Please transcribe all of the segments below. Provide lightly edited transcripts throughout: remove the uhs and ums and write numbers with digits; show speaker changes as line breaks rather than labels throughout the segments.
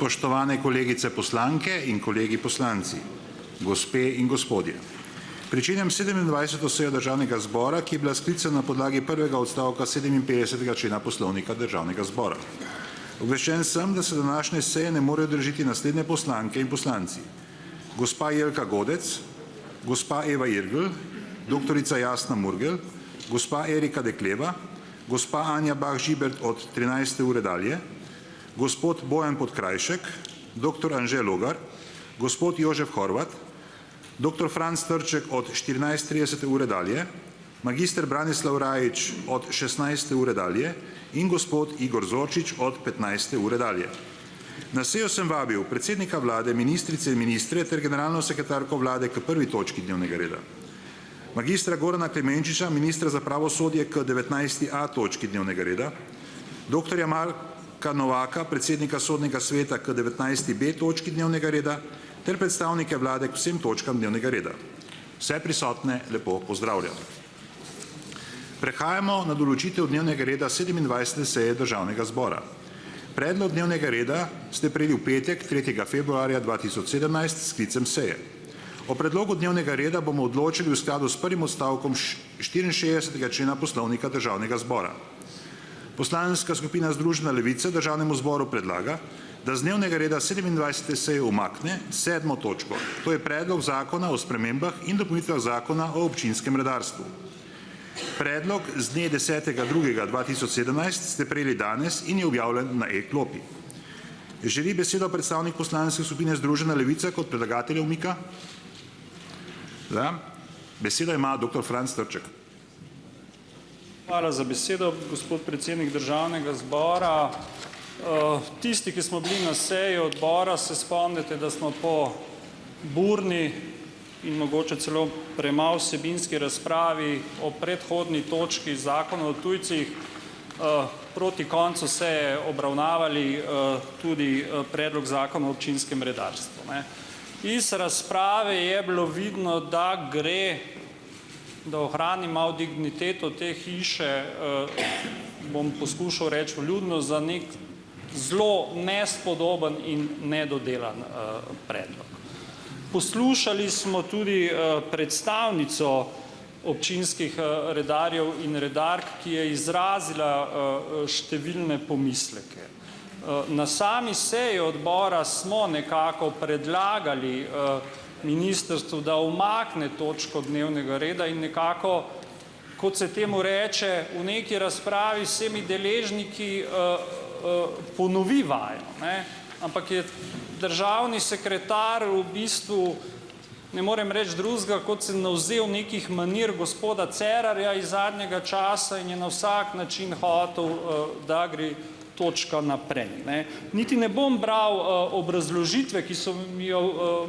Spoštovane kolegice poslanke in kolegi poslanci, gospe in gospodje. Pričenjam 27. sejo Državnega zbora, ki je bila sklicana na podlagi prvega odstavka 57. člena Poslovnika Državnega zbora. Obveščen sem, da se današnje seje ne morejo držiti naslednje poslanke in poslanci: gospa Jelka Godec, gospa Eva Irgl, doktorica Jasna Murgel, gospa Erika Dekleva, gospa Anja Bah Žibert od 13. ure dalje, gospod Bojan Podkrajšek, dr. Anže Logar, gospod Jožef Horvat, dr. Franc Trček od 14.30 ure dalje, magister Branislav Rajić od 16. ure dalje in gospod Igor Zorčič od 15. ure dalje. Na sejo sem vabil predsednika vlade, ministrice in ministre ter generalno sekretarko vlade k prvi točki dnevnega reda, magistra Gorana Klemenčiča, ministra za pravosodje k 19a točki dnevnega reda, dr. Marka Novaka, predsednika Sodnega sveta k 19b točki dnevnega reda ter predstavnike vlade k vsem točkam dnevnega reda. Vse prisotne lepo pozdravljam. Prehajamo na določitev dnevnega reda 27. seje Državnega zbora. Predlog dnevnega reda ste prejeli v petek, 3. februarja 2017 s sklicem seje. O predlogu dnevnega reda bomo odločili v skladu s prvim odstavkom 64. člena Poslovnika Državnega zbora. Poslanska skupina Združena levica Državnemu zboru predlaga, da z dnevnega reda 27. seje umakne 7. točko, to je Predlog zakona o spremembah in dopolnitvah Zakona o občinskem redarstvu. Predlog z dne 10. 2. 2017 ste prejeli danes in je objavljen na e-klopi. Želi besedo predstavnik poslanske skupine Združena levica kot predlagatelj umika? Da. Besedo ima dr. Franc Trček.
Hvala za besedo, gospod predsednik Državnega zbora. Tisti, ki smo bili na seji odbora, se spomnite, da smo po burni in mogoče celo premalo vsebinski razpravi o predhodni točki Zakona o tujcih proti koncu seje obravnavali tudi predlog Zakona o občinskem redarstvu. Iz razprave je bilo vidno, da gre, da ohrani malo digniteto te hiše, bom poskušal reči vljudno, za nek zelo nespodoben in nedodelan predlog. Poslušali smo tudi predstavnico občinskih redarjev in redark, ki je izrazila številne pomisleke. Na sami seji odbora smo nekako predlagali ministrstvu, da umakne točko dnevnega reda in nekako, kot se temu reče, v neki razpravi s vsemi deležniki ponovi vajo. Ampak je državni sekretar v bistvu, ne morem reči drugega, kot se navzel nekih manir gospoda Cerarja iz zadnjega časa in je na vsak način hotel, da gre točka naprej. Niti ne bom bral obrazložitve, ki so mi jo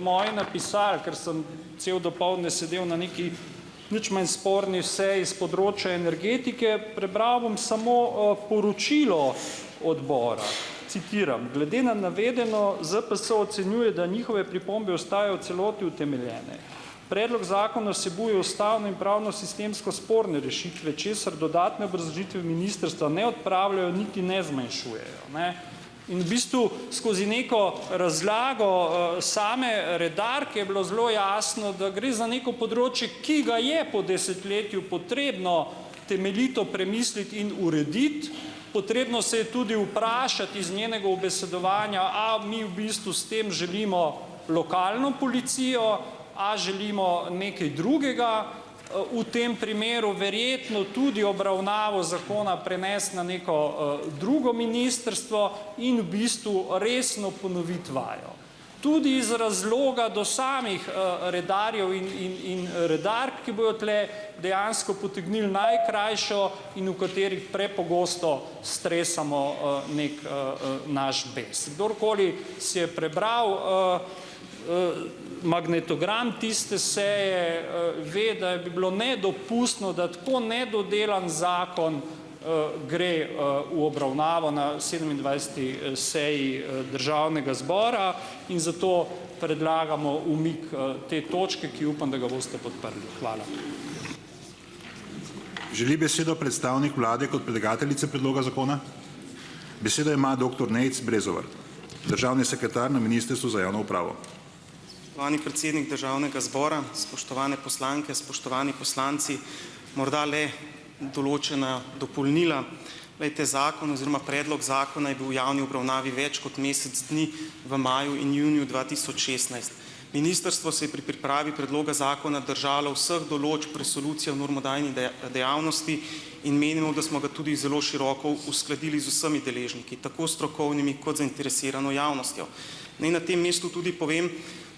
moji napisali, ker sem cel dopoldne sedel na neki nič manj sporni seji s področja energetike, prebral bom samo poročilo odbora. Citiram: glede na navedeno, ZPS ocenjuje, da njihove pripombe ostajajo v celoti utemeljene. Predlog zakona vsebuje ustavno in pravno sistemsko sporne rešitve, česar dodatne obrazložitve ministrstva ne odpravljajo niti ne zmanjšujejo. In v bistvu skozi neko razlago same redarke je bilo zelo jasno, da gre za neko področje, ki ga je po desetletju potrebno temeljito premisliti in urediti. Potrebno se je tudi vprašati iz njenega ubesedovanja, a mi v bistvu s tem želimo lokalno policijo, a želimo nekaj drugega, v tem primeru verjetno tudi obravnavo zakona prenesti na neko drugo ministrstvo in v bistvu resno ponoviti vajo. Tudi iz razloga do samih redarjev in redark, ki bojo tle dejansko potegnili najkrajšo in v katerih prepogosto stresamo nek naš bes. Kdorkoli si je prebral magnetogram tiste seje, ve, da bi bilo nedopustno, da tako nedodelan zakon gre v obravnavo na 27. seji Državnega zbora in zato predlagamo umik te točke, ki upam, da ga boste podprli. Hvala.
Želi besedo predstavnik vlade kot predlagateljice predloga zakona? Besedo ima dr. Nejc Brezovar. Državni sekretar na Ministrstvu za javno upravo.
Spoštovani predsednik Državnega zbora, spoštovane poslanke, spoštovani poslanci, morda le določena dopolnila. Glejte, zakon oziroma predlog zakona je bil v javni obravnavi več kot mesec dni v maju in juniju 2016. Ministrstvo se je pri pripravi predloga zakona držalo vseh določb resolucije o normodajni dejavnosti in menimo, da smo ga tudi zelo široko uskladili z vsemi deležniki, tako strokovnimi kot zainteresirano javnostjo. Naj na tem mestu tudi povem,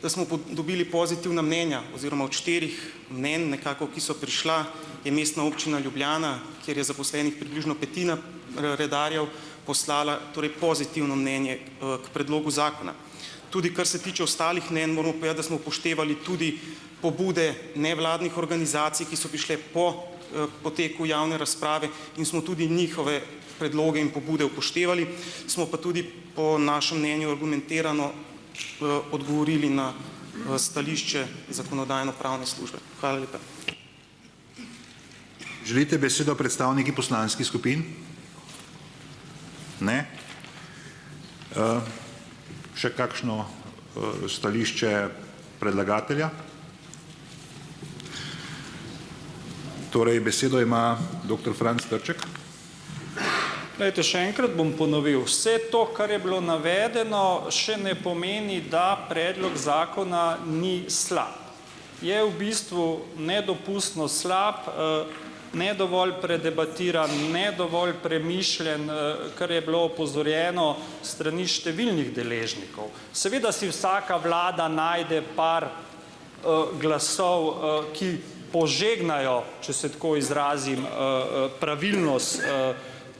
da smo dobili pozitivna mnenja oziroma od 4 mnenj, nekako, ki so prišla, je Mestna občina Ljubljana, kjer je zaposlenih približno 1/5 redarjev, poslala torej pozitivno mnenje k predlogu zakona. Tudi kar se tiče ostalih mnenj, moramo povedati, da smo upoštevali tudi pobude nevladnih organizacij, ki so prišle po poteku javne razprave in smo tudi njihove predloge in pobude upoštevali. Smo pa tudi po našem mnenju argumentirano odgovorili na stališče Zakonodajno-pravne službe. Hvala lepa.
Želite besedo predstavniki poslanskih skupin? Ne. Še kakšno stališče predlagatelja? Torej, besedo ima dr. Franc Trček.
Glejte, še enkrat bom ponovil. Vse to, kar je bilo navedeno, še ne pomeni, da predlog zakona ni slab. Je v bistvu nedopustno slab, ne dovolj predebatiran, ne dovolj premišljen, kar je bilo opozorjeno strani številnih deležnikov. Seveda si vsaka vlada najde par glasov, ki požegnajo, če se tako izrazim, pravilnost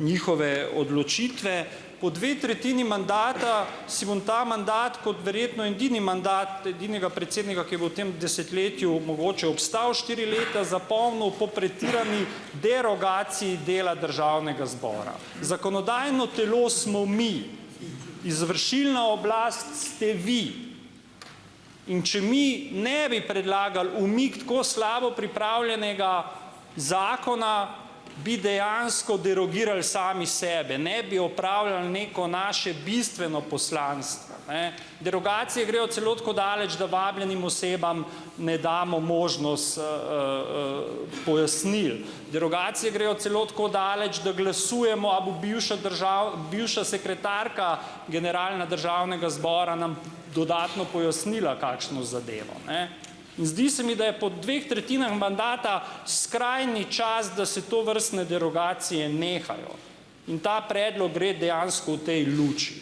njihove odločitve. Po 2/3 mandata si bom ta mandat kot verjetno edini mandat edinega predsednika, ki bo v tem desetletju mogoče obstal 4 leta, zapomnil po pretirani derogaciji dela Državnega zbora. Zakonodajno telo smo mi, izvršilna oblast ste vi. In če mi ne bi predlagali umik tako slabo pripravljenega zakona, bi dejansko derogirali sami sebe, ne bi opravljali neko naše bistveno poslanstvo. Derogacije grejo celo tako daleč, da vabljenim osebam ne damo možnost pojasnil. Derogacije grejo celo tako daleč, da glasujemo, a bo bivša sekretarka generalna Državnega zbora nam dodatno pojasnila kakšno zadevo. In zdi se mi, da je po 2/3 mandata skrajni čas, da se tovrstne derogacije nehajo. In ta predlog gre dejansko v tej luči.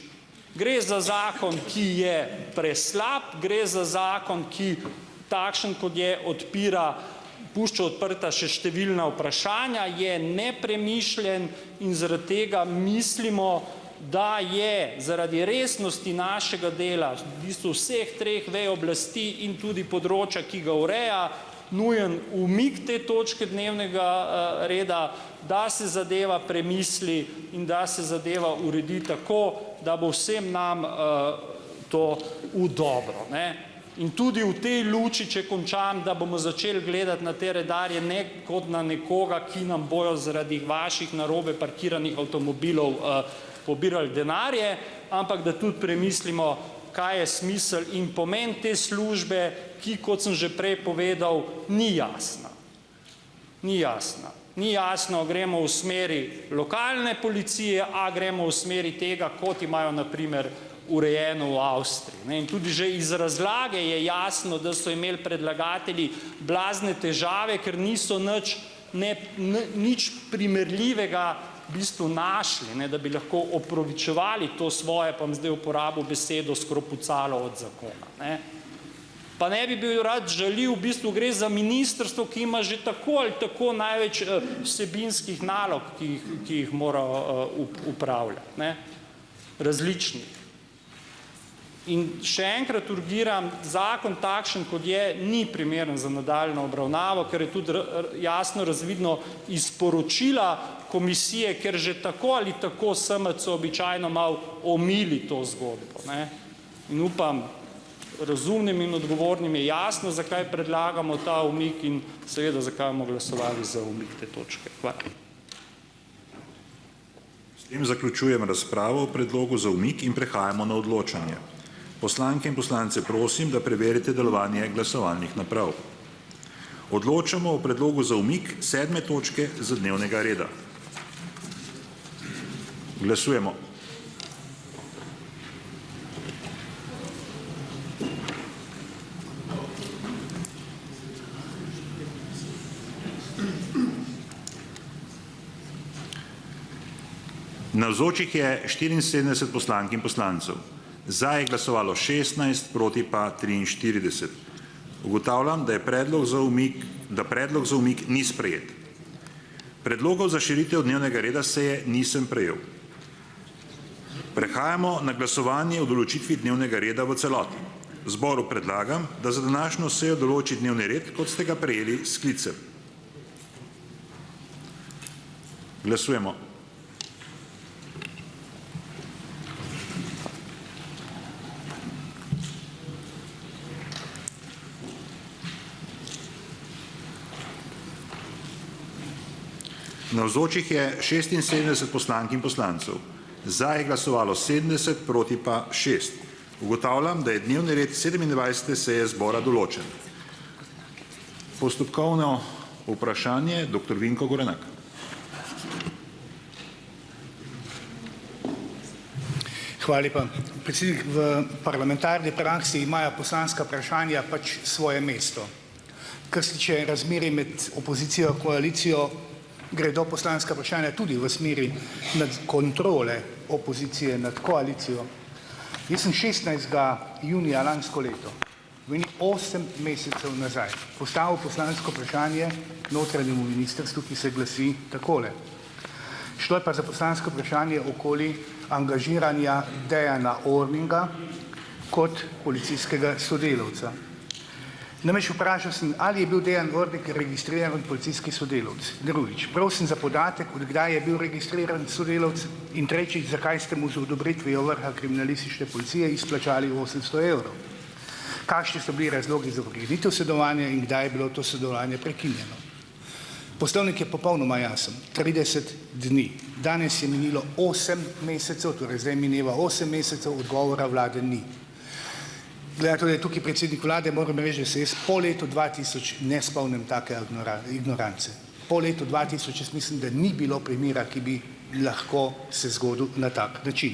Gre za zakon, ki je preslab, gre za zakon, ki takšen, kot je, pušča odprta še številna vprašanja, je nepremišljen in zaradi tega mislimo, da je zaradi resnosti našega dela, v bistvu vseh 3 vej oblasti in tudi področja, ki ga ureja, nujen umik te točke dnevnega reda, da se zadeva premisli in da se zadeva uredi tako, da bo vsem nam to v dobro. In tudi v tej luči, če končam, da bomo začeli gledati na te redarje ne kot na nekoga, ki nam bojo zaradi vaših narobe parkiranih avtomobilov pobirali denarje, ampak da tudi premislimo, kaj je smisel in pomen te službe, ki, kot sem že prej povedal, ni jasna. Ni jasna. Ni jasno, gremo v smeri lokalne policije, a gremo v smeri tega, kot imajo na primer urejeno v Avstriji. In tudi že iz razlage je jasno, da so imeli predlagatelji blazne težave, ker niso nič primerljivega v bistvu našli, da bi lahko opravičevali to svoje, pa bom zdaj uporabil besedo, skropucalo od zakona. Pa ne bi bil rad žaljiv, v bistvu gre za ministrstvo, ki ima že tako ali tako največ vsebinskih nalog, ki jih mora upravljati. Različnih. In še enkrat urgiram, zakon takšen, kot je, ni primeren za nadaljnjo obravnavo, ker je tudi jasno razvidno iz poročila komisije, ker že tako ali tako SMC običajno malo omili to zgodbo. In upam, razumnim in odgovornim je jasno, zakaj predlagamo ta umik in seveda, zakaj bomo glasovali za umik te točke. Hvala.
tem zaključujem razpravo o predlogu za umik in prehajamo na odločanje. Poslanke in poslance prosim, da preverite delovanje glasovalnih naprav. Odločamo o predlogu za umik 7. točke z dnevnega reda. Glasujemo. Navzočih je 74 poslank in poslancev. Za je glasovalo 16, proti pa 43. Ugotavljam, da predlog za umik ni sprejet. Predlogov za širitev dnevnega reda seje nisem prejel. Prehajamo na glasovanje o določitvi dnevnega reda v celoti. Zboru predlagam, da za današnjo sejo določi dnevni red, kot ste ga prejeli s sklicem. Glasujemo. Navzočih je 76 poslank in poslancev. Za je glasovalo 70, proti pa 6. Ugotavljam, da je dnevni red 27. seje zbora določen. Postopkovno vprašanje, dr. Vinko Gorenak.
Hvala lepa. Predsednik, v parlamentarni praksi imajo poslanska vprašanja pač svoje mesto. Kar se tiče razmerij med opozicijo in koalicijo, gredo poslanska vprašanja tudi v smeri kontrole opozicije nad koalicijo. Jaz sem 16. junija lansko leto, 8 mesecev nazaj, postavil poslansko vprašanje notranjemu ministrstvu, ki se glasi takole. Šlo je pa za poslansko vprašanje okoli angažiranja Dejana Orninga kot policijskega sodelavca. Namreč vprašal sem, ali je bil Dejan Orning registriran policijski sodelavec. Drugič, prosim za podatek, od kdaj je bil registriran sodelavec, in tretjič, zakaj ste mu z odobritvijo vrha kriminalistične policije izplačali 800 evrov. Kakšni so bili razlogi za prekinitev sodelovanja in kdaj je bilo to sodelovanje prekinjeno. Poslovnik je popolnoma jasen, 30 dni. Danes je minilo 8 mesecev, torej zdaj mineva 8 mesecev, odgovora vlade ni. Glede to, da je tukaj predsednik vlade, moram reči, da se jaz po letu 2000 ne spomnim take ignorance. Po letu 2000 jaz mislim, da ni bilo primera, ki bi lahko se zgodil na tak način.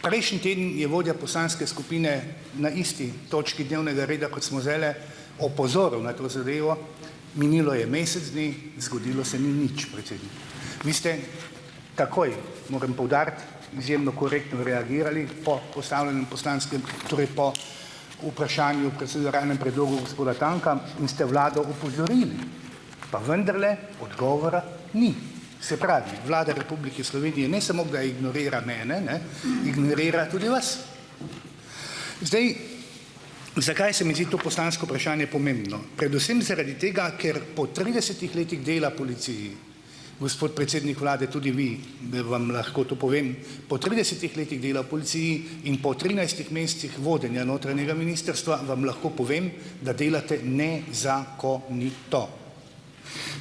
Prejšnji teden je vodja poslanske skupine na isti točki dnevnega reda, kot smo zdajle, opozoril na to zadevo. Minilo je mesec dni, zgodilo se ni nič, predsednik. Vi ste takoj, moram poudariti, izjemno korektno reagirali po postavljenem poslanskem, torej po vprašanju proceduralnem predlogu gospoda Tanka in ste vlado opozorili, pa vendarle odgovora ni. Se pravi, vlada Republike Slovenije ne samo, da ignorira mene, ignorira tudi vas. Zdaj, zakaj se mi zdi to poslansko vprašanje pomembno? Predvsem zaradi tega, ker po 30 letih dela policiji, gospod predsednik vlade, tudi vi, da vam lahko to povem, po 30 letih dela v policiji in po 13 mesecih vodenja notranjega ministrstva vam lahko povem, da delate nezakonito.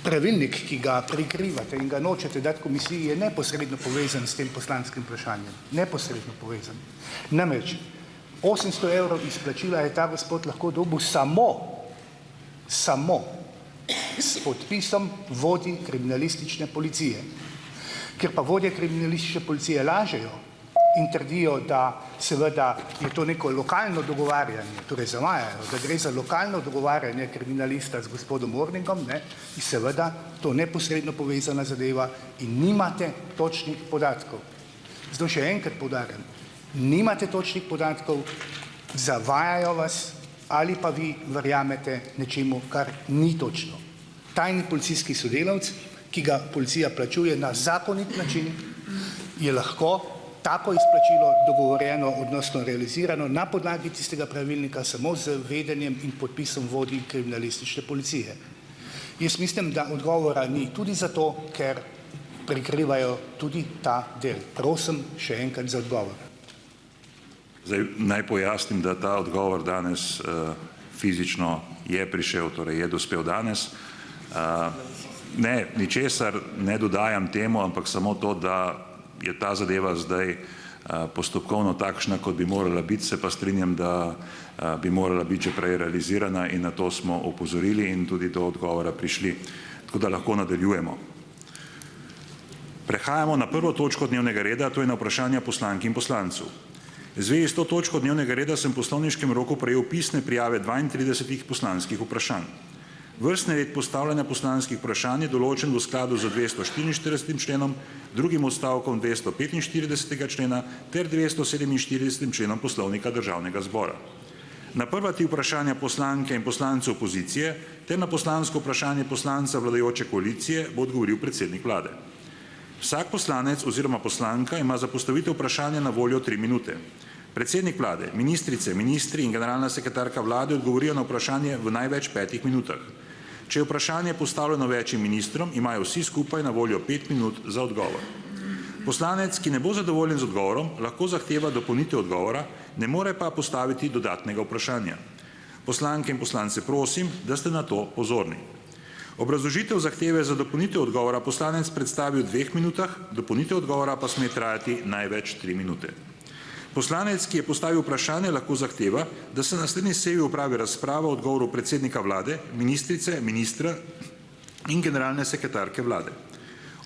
Pravilnik, ki ga prikrivate in ga nočete dati komisiji, je neposredno povezan s tem poslanskim vprašanjem. Neposredno povezan. Namreč, 800 evrov izplačila je ta gospod lahko dobil samo s podpisom vodji kriminalistične policije. Ker pa vodje kriminalistične policije lažejo in trdijo, da seveda je to neko lokalno dogovarjanje, torej zavajajo, da gre za lokalno dogovarjanje kriminalista z gospodom Orningom, in seveda to neposredno povezana zadeva in nimate točnih podatkov. Zato še enkrat poudarjam, nimate točnih podatkov, zavajajo vas ali pa vi verjamete nečemu, kar ni točno. Tajni policijski sodelavec, ki ga policija plačuje na zakonit način, je lahko tako izplačilo dogovorjeno, odnosno realizirano na podlagi tistega pravilnika samo z vedenjem in podpisom vodij kriminalistične policije. Jaz mislim, da odgovora ni tudi zato, ker prikrivajo tudi ta del. Prosim še enkrat za odgovor.
Zdaj, naj pojasnim, da ta odgovor danes fizično je prišel, torej je dospel danes. Ne, ničesar ne dodajam temu, ampak samo to, da je ta zadeva zdaj postopkovno takšna, kot bi morala biti, se pa strinjam, da bi morala biti že prej realizirana in na to smo opozorili in tudi do odgovora prišli. Tako da lahko nadaljujemo. Prehajamo na prvo točko dnevnega reda, to je na vprašanja poslank in poslancev. V zvezi s to točko dnevnega reda sem v poslovniškem roku prejel pisne prijave 32 poslanskih vprašanj. Vrstni red postavljanja poslanskih vprašanj je določen v skladu z 244. členom, drugim odstavkom 245. člena ter 247. členom Poslovnika Državnega zbora. Na prva tri vprašanja poslanke in poslancev opozicije ter na poslansko vprašanje poslanca vladajoče koalicije bo odgovoril predsednik vlade. Vsak poslanec oziroma poslanka ima za postavitev vprašanja na voljo 3 minute. Predsednik vlade, ministrice, ministri in generalna sekretarka vlade odgovorijo na vprašanje v največ 5 minutah. Če je vprašanje postavljeno večjim ministrom, imajo vsi skupaj na voljo 5 minut za odgovor. Poslanec, ki ne bo zadovoljen z odgovorom, lahko zahteva dopolnitev odgovora, ne more pa postaviti dodatnega vprašanja. Poslanke in poslance prosim, da ste na to pozorni. Obrazložitev zahteve za dopolnitev odgovora poslanec predstavi v 2 minutah, dopolnitev odgovora pa sme trajati največ 3 minute. Poslanec, ki je postavil vprašanje, lahko zahteva, da se na naslednji seji opravi razprava o odgovoru predsednika vlade, ministrice, ministra in generalne sekretarke vlade.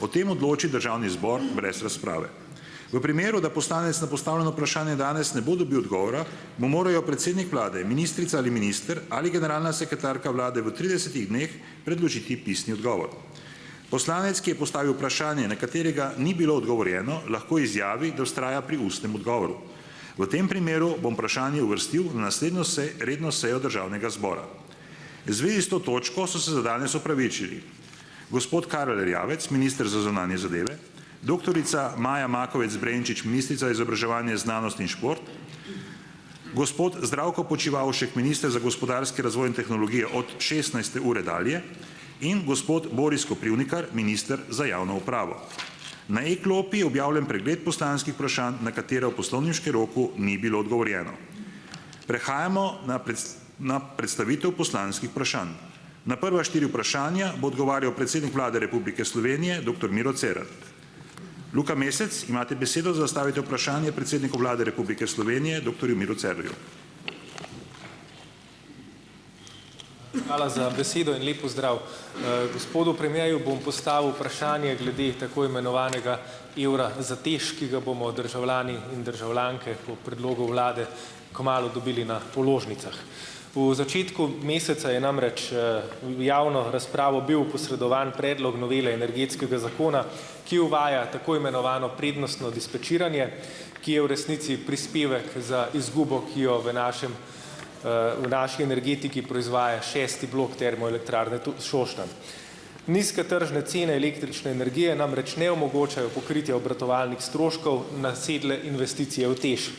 O tem odloči Državni zbor brez razprave. V primeru, da poslanec na postavljeno vprašanje danes ne bo dobil odgovora, mu morajo predsednik vlade, ministrica ali minister ali generalna sekretarka vlade v 30 dneh predložiti pisni odgovor. Poslanec, ki je postavil vprašanje, na katerega ni bilo odgovorjeno, lahko izjavi, da vztraja pri ustnem odgovoru. V tem primeru bom vprašanje uvrstil na naslednjo redno sejo Državnega zbora. V zvezi s to točko so se za danes opravičili gospod Karel Erjavec, minister za zunanje zadeve, doktorica Maja Makovec Brenčič, ministrica za izobraževanje, znanost in šport, gospod Zdravko Počivalšek, minister za gospodarski razvoj in tehnologije od 16. ure dalje in gospod Boris Koprivnikar, minister za javno upravo. Na e-klopi je objavljen pregled poslanskih vprašanj, na katera v poslovniškem roku ni bilo odgovorjeno. Prehajamo na predstavitev poslanskih vprašanj. Na prva 4 vprašanja bo odgovarjal predsednik vlade Republike Slovenije, dr. Miro Cerar. Luka Mesec, imate besedo za zastavitev vprašanje predsedniku vlade Republike Slovenije, dr. Miru Cerarju.
Hvala za besedo in lep pozdrav. Gospodu premierju bom postavil vprašanje glede tako imenovanega evra za tež, ki ga bomo državljani in državljanke po predlogu vlade kmalu dobili na položnicah. V začetku meseca je namreč v javno razpravo bil posredovan predlog novele energetskega zakona, ki uvaja tako imenovano prednostno dispečiranje, ki je v resnici prispevek za izgubo, ki jo v naši energetiki proizvaja 6. blok termoelektrarne Šoštanj. Nizke tržne cene električne energije namreč ne omogočajo pokritja obratovalnih stroškov nasedle investicije v TEŠ.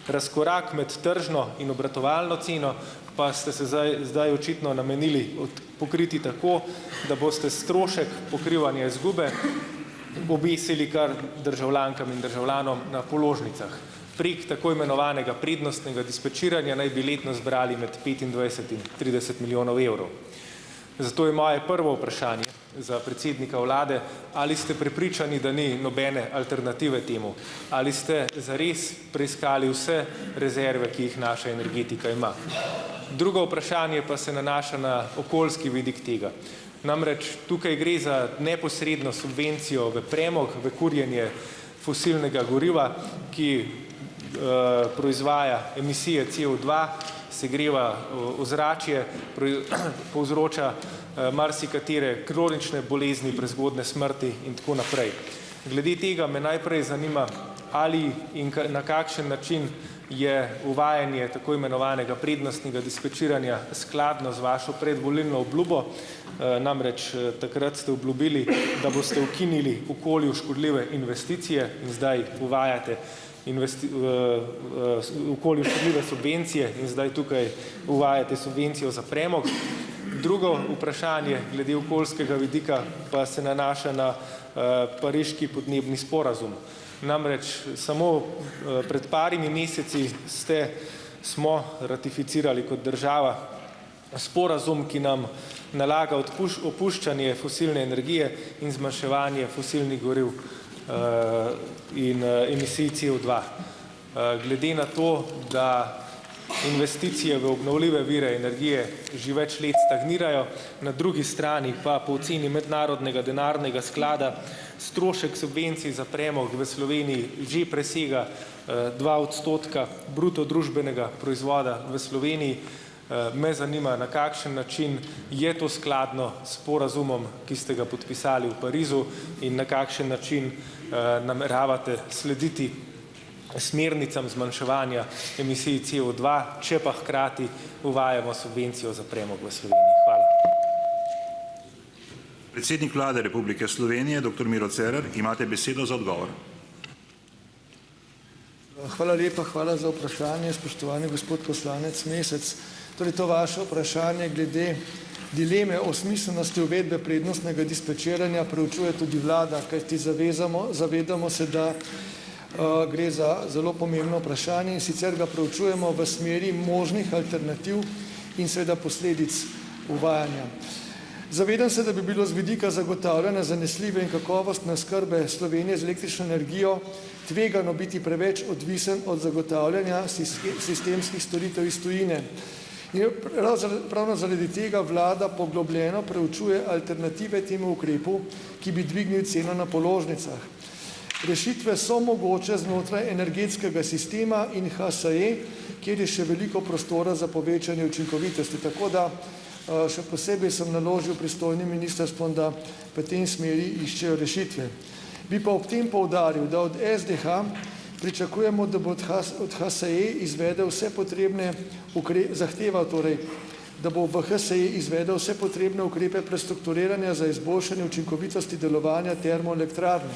Razkorak med tržno in obratovalno ceno pa ste se zdaj očitno namenili pokriti tako, da boste strošek pokrivanja izgube obesili kar državljankam in državljanom na položnicah. Prek tako imenovanega prednostnega dispečiranja naj bi letno zbrali med 25 in 30 milijonov evrov. Zato je moje prvo vprašanje za predsednika vlade, ali ste prepričani, da ni nobene alternative temu? Ali ste zares preiskali vse rezerve, ki jih naša energetika ima? Drugo vprašanje pa se nanaša na okoljski vidik tega. Namreč tukaj gre za neposredno subvencijo v premog, v kurjenje fosilnega goriva, ki proizvaja emisije CO2, segreva ozračje, povzroča marsikatere kronične bolezni, prezgodnje smrti in tako naprej. Glede tega me najprej zanima, ali in na kakšen način je uvajanje tako imenovanega prednostnega dispečiranja skladno z vašo predvolilno obljubo. Namreč takrat ste obljubili, da boste ukinili okolju škodljive investicije in zdaj uvajate okolju škodljive subvencije in zdaj tukaj uvajate subvencijo za premog. Drugo vprašanje glede okoljskega vidika pa se nanaša na Pariški podnebni sporazum. Namreč samo pred parimi meseci smo ratificirali kot država sporazum, ki nam nalaga opuščanje fosilne energije in zmanjševanje fosilnih goriv in emisij CO2. Glede na to, da investicije v obnovljive vire energije že več let stagnirajo, na drugi strani pa po oceni Mednarodnega denarnega sklada strošek subvencij za premog v Sloveniji že presega 2% bruto družbenega proizvoda v Sloveniji. Me zanima, na kakšen način je to skladno s sporazumom, ki ste ga podpisali v Parizu, in na kakšen način nameravate slediti smernicam zmanjševanja emisij CO2, če pa hkrati uvajamo subvencijo za premog v Sloveniji. Hvala.
Predsednik Vlade Republike Slovenije, dr. Miro Cerar, imate besedo za odgovor.
Hvala lepa, hvala za vprašanje, spoštovani gospod poslanec Mesec. Torej, to vaše vprašanje glede dileme o smiselnosti uvedbe prednostnega dispečiranja preučuje tudi vlada, kajti zavedamo se, da gre za zelo pomembno vprašanje in sicer ga preučujemo v smeri možnih alternativ in seveda posledic uvajanja. Zavedam se, da bi bilo z vidika zagotavljanja zanesljive in kakovostne oskrbe Slovenije z električno energijo tvegano biti preveč odvisen od zagotavljanja sistemskih storitev iz tujine. In ravno zaradi tega vlada poglobljeno preučuje alternative temu ukrepu, ki bi dvignil ceno na položnicah. Rešitve so mogoče znotraj energetskega sistema in HSE, kjer je še veliko prostora za povečanje učinkovitosti. Tako da še posebej sem naložil pristojnim ministrstvom, da v tem smeri iščejo rešitve. Bi pa ob tem poudaril, da od SDH pričakujemo, da bo od HSE izvedel vse potrebne da bo v HSE izvedel vse potrebne ukrepe prestrukturiranja za izboljšanje učinkovitosti delovanja termoelektrarne.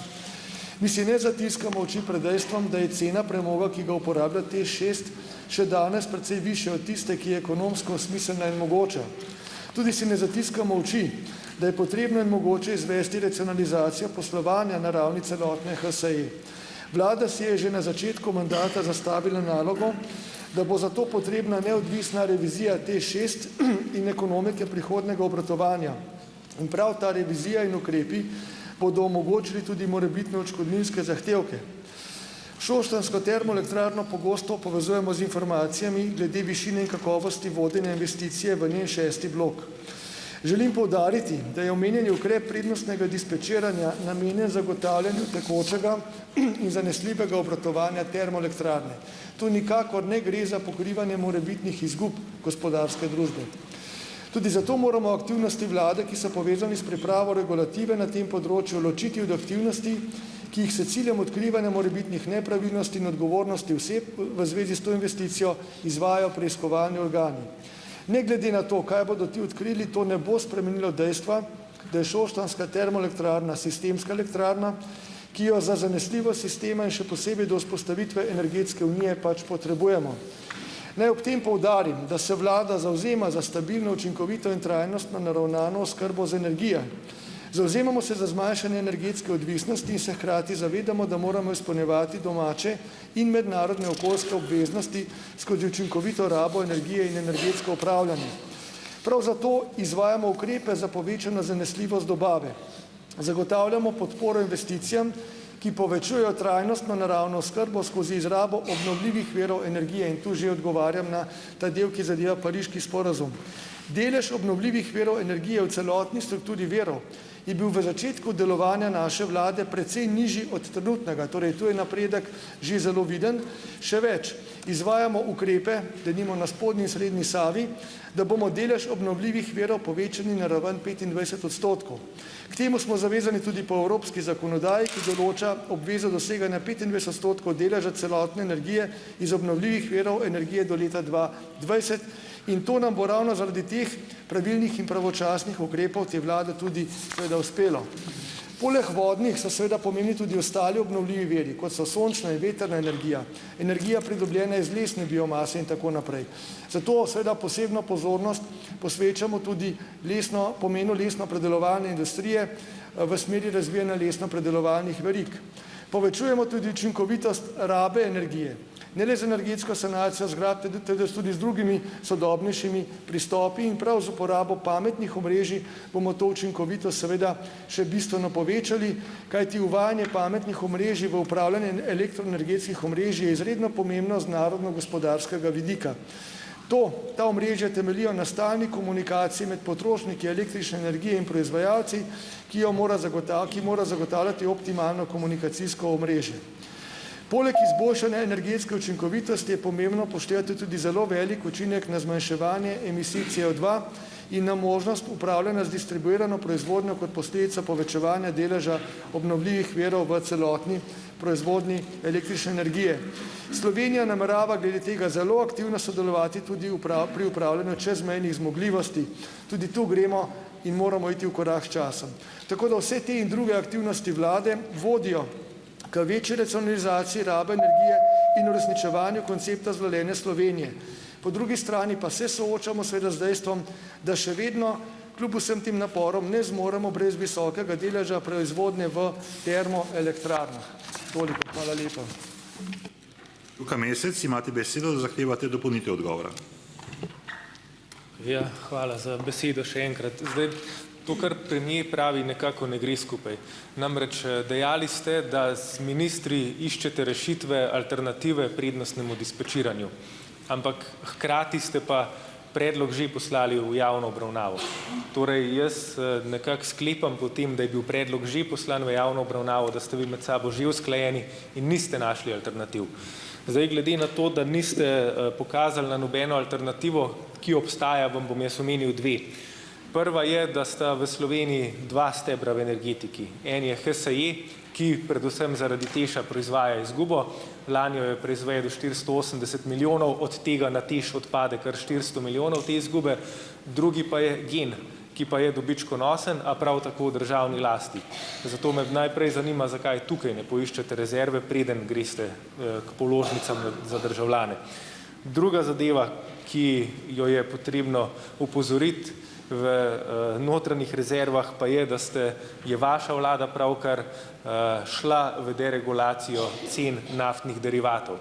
Mi si ne zatiskamo oči pred dejstvom, da je cena premoga, ki ga uporablja TEŠ6, še danes precej višja od tiste, ki je ekonomsko smiselna in mogoča. Tudi si ne zatiskamo oči, da je potrebno in mogoče izvesti racionalizacijo poslovanja na ravni celotne HSE. Vlada si je že na začetku mandata zastavila nalogo, da bo zato potrebna neodvisna revizija TEŠ6 in ekonomike prihodnega obratovanja. In prav ta revizija in ukrepi bodo omogočili tudi morebitne odškodninske zahtevke. Šoštanjsko termoelektrarno pogosto povezujemo z informacijami glede višine in kakovosti vodenja investicije v njen 6. blok. Želim poudariti, da je omenjeni ukrep prednostnega dispečiranja namenjen zagotavljanju tekočega in zanesljivega obratovanja termoelektrarne. Tu nikakor ne gre za pokrivanje morebitnih izgub gospodarske družbe. Tudi zato moramo aktivnosti vlade, ki so povezani s pripravo regulative na tem področju, ločiti od aktivnosti, ki jih s ciljem odkrivanja morebitnih nepravilnosti in odgovornosti oseb v zvezi s to investicijo izvajajo preiskovalni organi. Ne glede na to, kaj bodo ti odkrili, to ne bo spremenilo dejstva, da je šoštanjska termoelektrarna sistemska elektrarna, ki jo za zanesljivost sistema in še posebej do vzpostavitve energetske unije pač potrebujemo. Naj ob tem poudarim, da se vlada zavzema za stabilno, učinkovito in trajnostno naravnano oskrbo z energijo. Zavzemamo se za zmanjšanje energetske odvisnosti in se hkrati zavedamo, da moramo izpolnjevati domače in mednarodne okoljske obveznosti skozi učinkovito rabo energije in energetsko upravljanje. Prav zato izvajamo ukrepe za povečano zanesljivost dobave. Zagotavljamo podporo investicijam, ki povečujejo trajnostno naravno oskrbo skozi izrabo obnovljivih virov energije. In tu že odgovarjam na ta del, ki zadeva Pariški sporazum. Delež obnovljivih virov energije v celotni strukturi virov je bil v začetku delovanja naše vlade precej nižji od trenutnega. Torej, tu je napredek že zelo viden. Še več, izvajamo ukrepe, denimo na spodnji in srednji Savi, da bomo delež obnovljivih virov povečali na raven 25%. K temu smo zavezani tudi po evropski zakonodaji, ki določa obvezo doseganja 25% deleža celotne energije iz obnovljivih virov energije do leta 2020. In to nam bo ravno zaradi teh pravilnih in pravočasnih ukrepov te vlade tudi seveda uspelo. Poleg vodnih so seveda pomembni tudi ostali obnovljivi viri, kot so sončna in vetrna energija, energija pridobljena iz lesne biomase in tako naprej. Zato seveda posebno pozornost posvečamo tudi pomenu lesno-predelovalne industrije v smeri razvijanja lesno-predelovalnih verig. Povečujemo tudi učinkovitost rabe energije. Ne le z energetsko sanacijo zgradb, temveč tudi z drugimi sodobnejšimi pristopi in prav z uporabo pametnih omrežij bomo to učinkovitost seveda še bistveno povečali, kajti uvajanje pametnih omrežij v upravljanje elektroenergetskih omrežij je izredno pomembno z narodno-gospodarskega vidika. Ta omrežja temeljijo na stalni komunikaciji med potrošniki električne energije in proizvajalci, ki mora zagotavljati optimalno komunikacijsko omrežje. Poleg izboljšanja energetske učinkovitosti je pomembno upoštevati tudi zelo velik učinek na zmanjševanje emisij CO2 in na možnost upravljanja z distribuirano proizvodnjo kot posledica povečevanja deleža obnovljivih virov v celotni proizvodnji električne energije. Slovenija namerava glede tega zelo aktivno sodelovati tudi pri upravljanju čezmejnih zmogljivosti. Tudi tu gremo in moramo iti v korak s časom. Tako da vse te in druge aktivnosti vlade vodijo k večji racionalizaciji rabe energije in uresničevanju koncepta zelene Slovenije. Po drugi strani pa se soočamo seveda z dejstvom, da še vedno kljub vsem tem naporom ne zmoremo brez visokega deleža proizvodnje v termoelektrarnah. Toliko, hvala lepa.
Luka Mesec, imate besedo, da zahtevate dopolnitev odgovora.
Ja, hvala za besedo še enkrat. To, kar premier pravi, nekako ne gre skupaj. Namreč dejali ste, da s ministri iščete rešitve, alternative prednostnemu dispečiranju. Ampak hkrati ste pa predlog že poslali v javno obravnavo. Torej, jaz nekako sklepam po tem, da je bil predlog že poslan v javno obravnavo, da ste vi med sabo že usklajeni in niste našli alternativ. Glede na to, da niste pokazali na nobeno alternativo, ki obstaja, vam bom jaz omenil dve. Prva je, da sta v Sloveniji dva stebra v energetiki. En je HSE, ki predvsem zaradi TEŠ-a proizvaja izgubo. Lani jo je proizvedel 480 milijonov, od tega na TEŠ odpade kar 400 milijonov te izgube. Drugi pa je GEN, ki pa je dobičkonosen, a prav tako v državni lasti. Zato me najprej zanima, zakaj tukaj ne poiščete rezerve, preden greste k položnicam za državljane. Druga zadeva, ki jo je potrebno opozoriti v notranjih rezervah, pa je, da je vaša vlada pravkar šla v deregulacijo cen naftnih derivatov.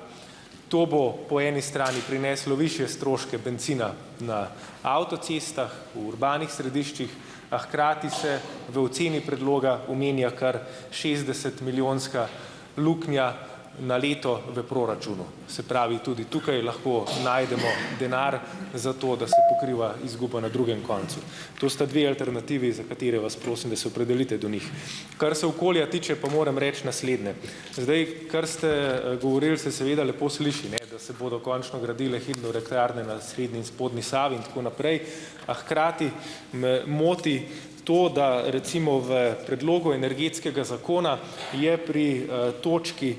To bo po eni strani prineslo višje stroške bencina na avtocestah, v urbanih središčih, a hkrati se v oceni predloga omenja kar 60-milijonska luknja na leto v proračunu. Se pravi, tudi tukaj lahko najdemo denar za to, da se pokriva izguba na drugem koncu. To sta dve alternativi, za katere vas prosim, da se opredelite do njih. Kar se okolja tiče, pa moram reči naslednje. Kar ste govorili, se seveda lepo sliši, da se bodo končno gradile hidroelektrarne na srednji in spodnji Savi in tako naprej, a hkrati me moti to, da recimo v predlogu energetskega zakona je pri točki,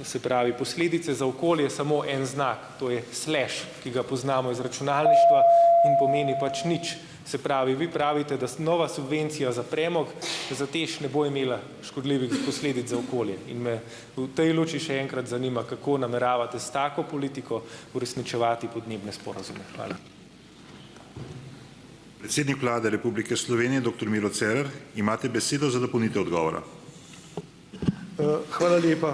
se pravi posledice za okolje, samo en znak, to je slash, ki ga poznamo iz računalništva in pomeni pač nič. Se pravi, vi pravite, da nova subvencija za premog za TEŠ ne bo imela škodljivih posledic za okolje. In me v tej luči še enkrat zanima, kako nameravate s tako politiko uresničevati podnebne sporazume. Hvala.
Predsednik vlade Republike Slovenije, dr. Miro Cerar, imate besedo za dopolnitev odgovora.
Hvala lepa.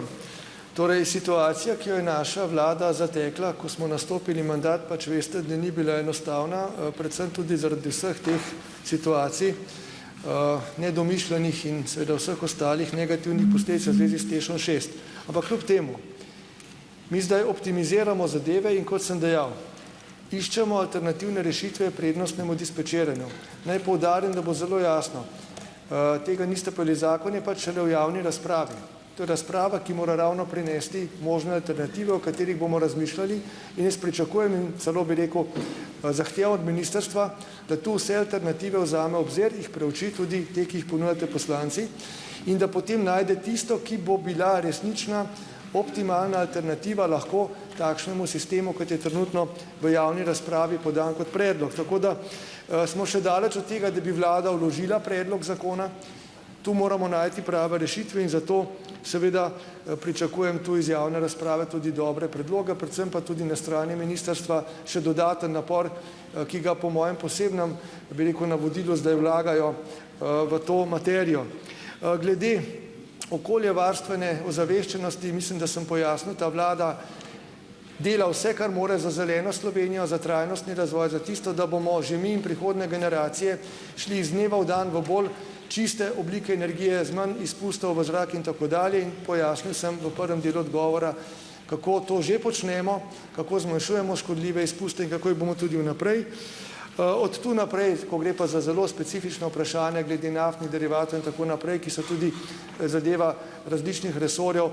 Torej, situacija, ki jo je naša vlada zatekla, ko smo nastopili mandat, pač veste, da ni bila enostavna, predvsem tudi zaradi vseh teh situacij, nedomišljenih in seveda vseh ostalih negativnih posledic v zvezi s TEŠ-om 6. Ampak kljub temu, mi zdaj optimiziramo zadeve in kot sem dejal, iščemo alternativne rešitve prednostnemu dispečeranju. Naj poudarim, da bo zelo jasno, tega niste pojeli, zakon je pač šele v javni razpravi. To je razprava, ki mora ravno prinesti možne alternative, o katerih bomo razmišljali, in jaz pričakujem in celo bi rekel, zahtevam od ministrstva, da tu vse alternative vzame obzir, jih preuči, tudi te, ki jih ponujate poslanci, in da potem najde tisto, ki bo bila resnična optimalna alternativa lahko takšnemu sistemu, kot je trenutno v javni razpravi podan kot predlog. Tako da smo še daleč od tega, da bi vlada vložila predlog zakona. Tu moramo najti prave rešitve in zato seveda pričakujem tu iz javne razprave tudi dobre predloge, predvsem pa tudi na strani ministrstva še dodaten napor, ki ga po mojem posebnem, bi rekel, navodilu zdaj vlagajo v to materijo. Glede okoljevarstvene ozaveščenosti, mislim, da sem pojasnil, ta vlada dela vse, kar more za zeleno Slovenijo, za trajnostni razvoj, za tisto, da bomo že mi in prihodne generacije šli iz dneva v dan v bolj čiste oblike energije, z manj izpustov v zrak in tako dalje. In pojasnil sem v prvem delu odgovora, kako to že počnemo, kako zmanjšujemo škodljive izpuste in kako jih bomo tudi vnaprej. Od tu naprej, ko gre pa za zelo specifično vprašanje glede naftnih derivatov in tako naprej, ki so tudi zadeva različnih resorjev,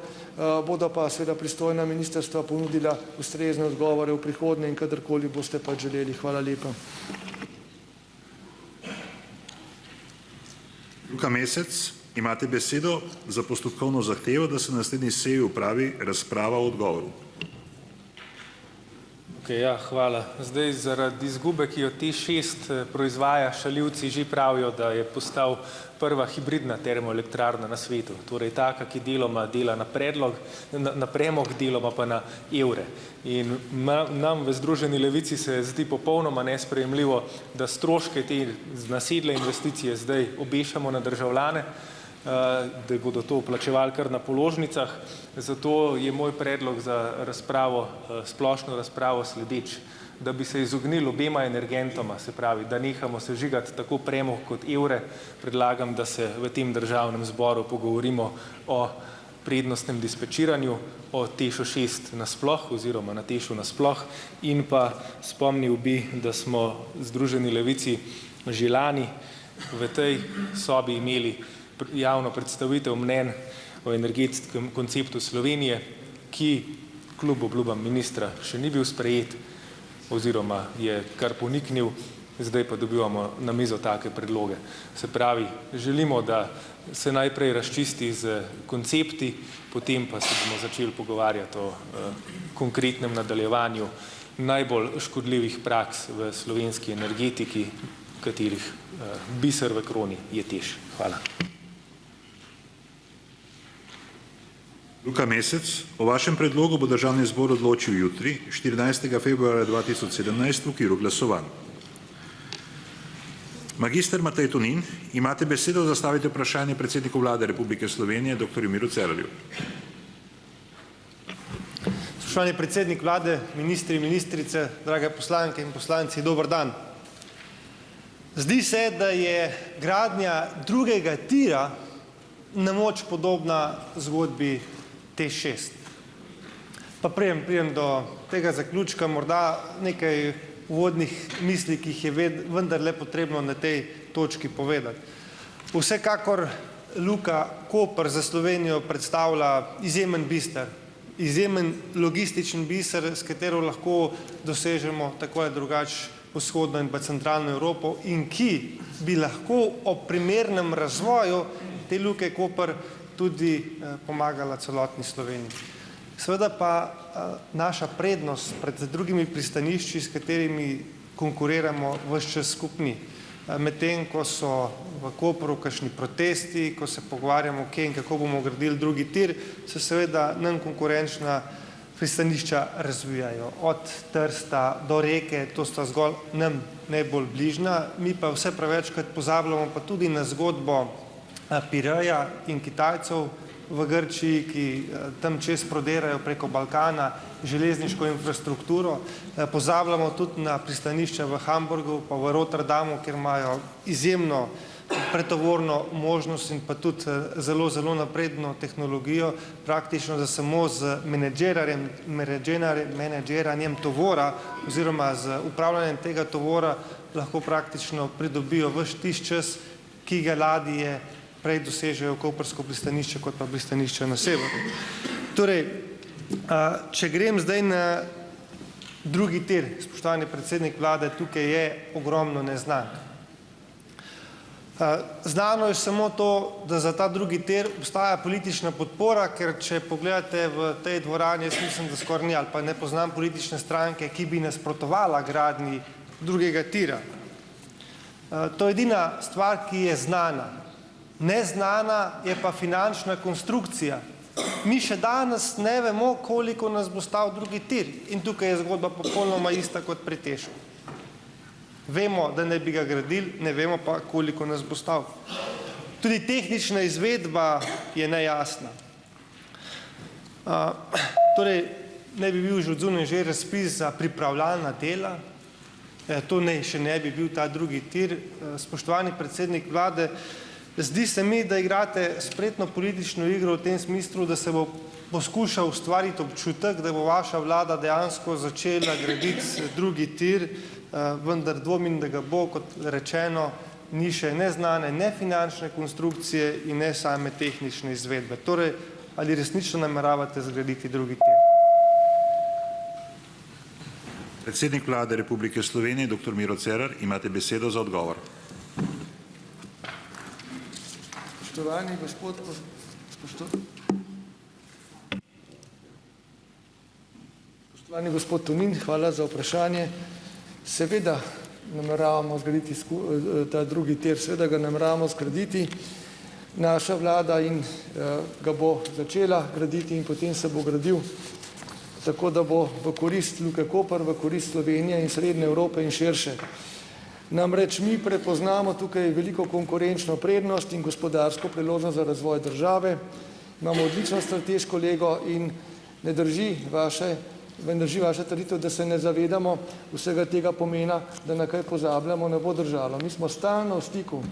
bodo pa seveda pristojna ministrstva ponudila ustrezne odgovore v prihodnje in kadarkoli boste pač želeli. Hvala lepa.
Luka Mesec, imate besedo za postopkovno zahtevo, da se na naslednji seji opravi razprava o odgovoru.
Ja, hvala. Zdaj, zaradi izgube, ki jo TEŠ6 proizvaja, šaljivci že pravijo, da je postal prva hibridna termoelektrarna na svetu. Torej taka, ki deloma dela na premog, deloma pa na evre. In nam v Združeni levici se zdi popolnoma nesprejemljivo, da stroške te nasedle investicije zdaj obešamo na državljane, da bodo to plačevali kar na položnicah. Zato je moj predlog za razpravo, splošno razpravo sledeč, da bi se izognili obema energentoma, se pravi, da nehamo sežigati tako premog kot evre. Predlagam, da se v tem državnem zboru pogovorimo o prednostnem dispečiranju, o TEŠ6 nasploh oziroma na TEŠu nasploh in pa spomnil bi, da smo Združeni levici že lani v tej sobi imeli javno predstavitev mnenj o energetskem konceptu Slovenije, ki kljub obljubam ministra še ni bil sprejet oziroma je kar poniknil, zdaj pa dobivamo na mizo take predloge. Se pravi, želimo, da se najprej razčisti z koncepti, potem pa se bomo začeli pogovarjati o konkretnem nadaljevanju najbolj škodljivih praks v slovenski energetiki, katerih biser v kroni je TEŠ. Hvala.
Luka Mesec, o vašem predlogu bo državni zbor odločil jutri, 14. februarja 2017 v okviru glasovanj. Magister Matej Tonin, imate besedo, da zastavite vprašanje predsedniku Vlade Republike Slovenije, dr. Miru Cerarju.
Spoštovani predsednik Vlade, ministri, ministrice, drage poslanke in poslanci, dober dan. Zdi se, da je gradnja drugega tira na moč podobna zgodbi TEŠ6. Pa pridem do tega zaključka, morda nekaj uvodnih misli, ki jih je vendarle potrebno na tej točki povedati. Vsekakor Luka Koper za Slovenijo predstavlja izjemen biser, izjemen logističen biser, s katero lahko dosežemo tako ali drugače vzhodno in pa centralno Evropo in ki bi lahko ob primernem razvoju te Luke Koper tudi pomagala celotni Sloveniji. Seveda pa naša prednost pred drugimi pristanišči, s katerimi konkuriramo ves čas skupni. Medtem ko so v Kopru kakšni protesti, ko se pogovarjamo, kje in kako bomo gradili drugi tir, se seveda nam konkurenčna pristanišča razvijajo. Od Trsta do Reke, to sta zgolj nam najbolj bližnja, mi pa vse prevečkrat pozabljamo pa tudi na zgodbo Pireja in Kitajcev v Grčiji, ki tam čez prodirajo preko Balkana železniško infrastrukturo. Pozabljamo tudi na pristanišča v Hamburgu pa v Rotterdamu, kjer imajo izjemno pretovorno možnost in pa tudi zelo, zelo napredno tehnologijo, praktično da samo z menedžiranjem tovora oziroma z upravljanjem tega tovora lahko praktično pridobijo ves tisti čas, ki ga ladje prej dosežejo koprsko pristanišče kot pa pristanišče na severu. Torej, če grem zdaj na drugi tir, spoštovani predsednik Vlade, tukaj je ogromno neznank. Znano je samo to, da za ta drugi tir obstaja politična podpora, ker če pogledate v tej dvorani, jaz mislim, da skoraj ni ali pa ne poznam politične stranke, ki bi nasprotovala gradnji drugega tira. To je edina stvar, ki je znana. Neznana je pa finančna konstrukcija. Mi še danes ne vemo, koliko nas bo stal drugi tir in tukaj je zgodba popolnoma ista kot pri TEŠu. Vemo, da ne bi ga gradili, ne vemo pa, koliko nas bo stal. Tudi tehnična izvedba je nejasna. Torej, ne bi bil že odzunaj že razpis za pripravljalna dela, to še ne bi bil ta drugi tir. Spoštovani predsednik vlade, zdi se mi, da igrate spretno politično igro v tem smislu, da se bo poskušal ustvariti občutek, da bo vaša vlada dejansko začela graditi drugi tir, vendar dvomim, da ga bo, kot rečeno, ni še neznane, ne finančne konstrukcije in ne same tehnične izvedbe. Torej, ali resnično nameravate zgraditi drugi tir?
Predsednik vlade Republike Slovenije, dr. Miro Cerar, imate besedo za odgovor.
Spoštovani gospod Tonin, hvala za vprašanje. Seveda nameravamo zgraditi ta drugi tir, seveda ga nameravamo zgraditi. Naša vlada ga bo začela graditi in potem se bo gradil tako, da bo v korist Luke Koper, v korist Slovenije in Srednje Evrope in širše. Namreč mi prepoznamo tukaj veliko konkurenčno prednost in gospodarsko priložnost za razvoj države. Imamo odlično strateško lego in ne drži vaša trditev, da se ne zavedamo vsega tega pomena, da na kaj pozabljamo, ne bo držalo. Mi smo stalno v stiku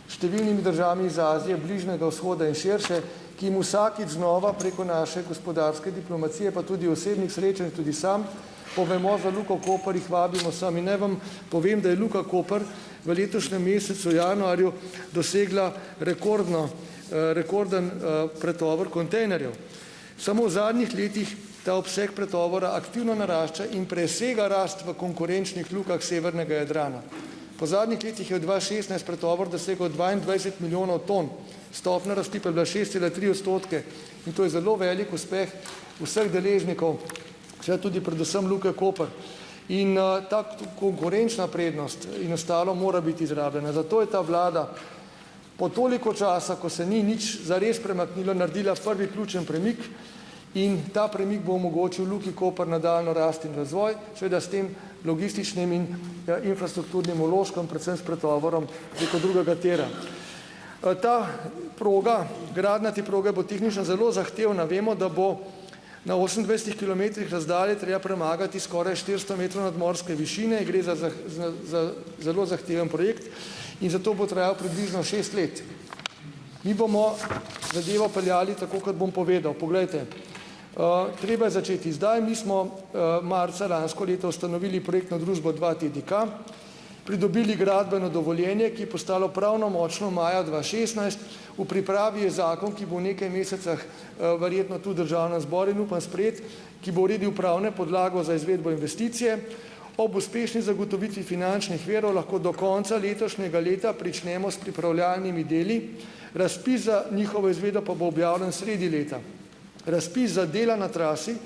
s številnimi državami iz Azije, Bližnjega vzhoda in širše, ki jim vsakič znova preko naše gospodarske diplomacije, pa tudi osebnih srečanj, tudi sam, povemo za Luko Koper, jih vabimo sem. In naj vam povem, da je Luka Koper v letošnjem mesecu januarju dosegla rekorden pretovor kontejnerjev. Samo v zadnjih letih ta obseg pretovora aktivno narašča in presega rast v konkurenčnih lukah severnega Jadrana. Po zadnjih letih je v 2016 pretovor dosegel 22 milijonov ton, stopnja rasti pa je bila 6,3% in to je zelo velik uspeh vseh deležnikov, seveda tudi predvsem Luke Koper. In ta konkurenčna prednost in ostalo mora biti izrabljena. Zato je ta vlada po toliko časa, ko se ni nič zares premaknilo, naredila prvi ključen premik in ta premik bo omogočil Luki Koper nadaljnjo rast in razvoj, seveda s tem logističnim in infrastrukturnim vložkom, predvsem s pretovorom preko drugega tira. Ta proga, gradnja te proge bo tehnično zelo zahtevna. Vemo, da bo na 28 kilometrih razdalje treba premagati skoraj 400 metrov nadmorske višine, gre za zelo zahteven projekt in zato bo trajal približno 6 let. Mi bomo zadevo peljali tako, kot bom povedal. Poglejte, treba je začeti zdaj. Mi smo marca lansko leto ustanovili projektno družbo 2TDK, pridobili gradbeno dovoljenje, ki je postalo pravnomočno maja 2016. V pripravi je zakon, ki bo v nekaj mesecah verjetno tu v Državnem zboru in upam sprejet, ki bo uredil pravne podlago za izvedbo investicije. Ob uspešni zagotovitvi finančnih virov lahko do konca letošnjega leta pričnemo s pripravljalnimi deli. Razpis za njihovo izvedbo pa bo objavljen sredi leta. Razpis za dela na trasi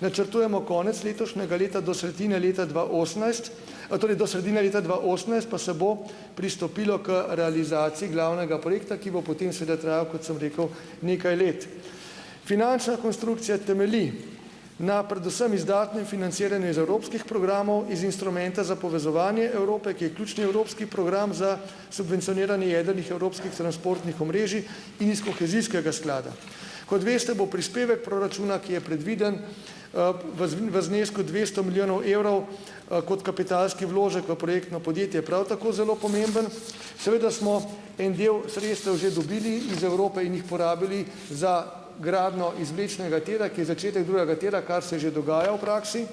načrtujemo konec letošnjega leta do sredine leta 2018, torej do sredine leta 2018 pa se bo pristopilo k realizaciji glavnega projekta, ki bo potem seveda trajal, kot sem rekel, nekaj let. Finančna konstrukcija temelji na predvsem izdatnem financiranju iz evropskih programov, iz instrumenta za povezovanje Evrope, ki je ključni evropski program za subvencioniranje jedrnih evropskih transportnih omrežij, in iz kohezijskega sklada. Kot veste, bo prispevek proračuna, ki je predviden v znesku 200 milijonov evrov kot kapitalski vložek v projektno podjetje, prav tako zelo pomemben. Seveda smo en del sredstev že dobili iz Evrope in jih porabili za gradnjo izvlečnega tira, ki je začetek drugega tira, kar se že dogaja v praksi.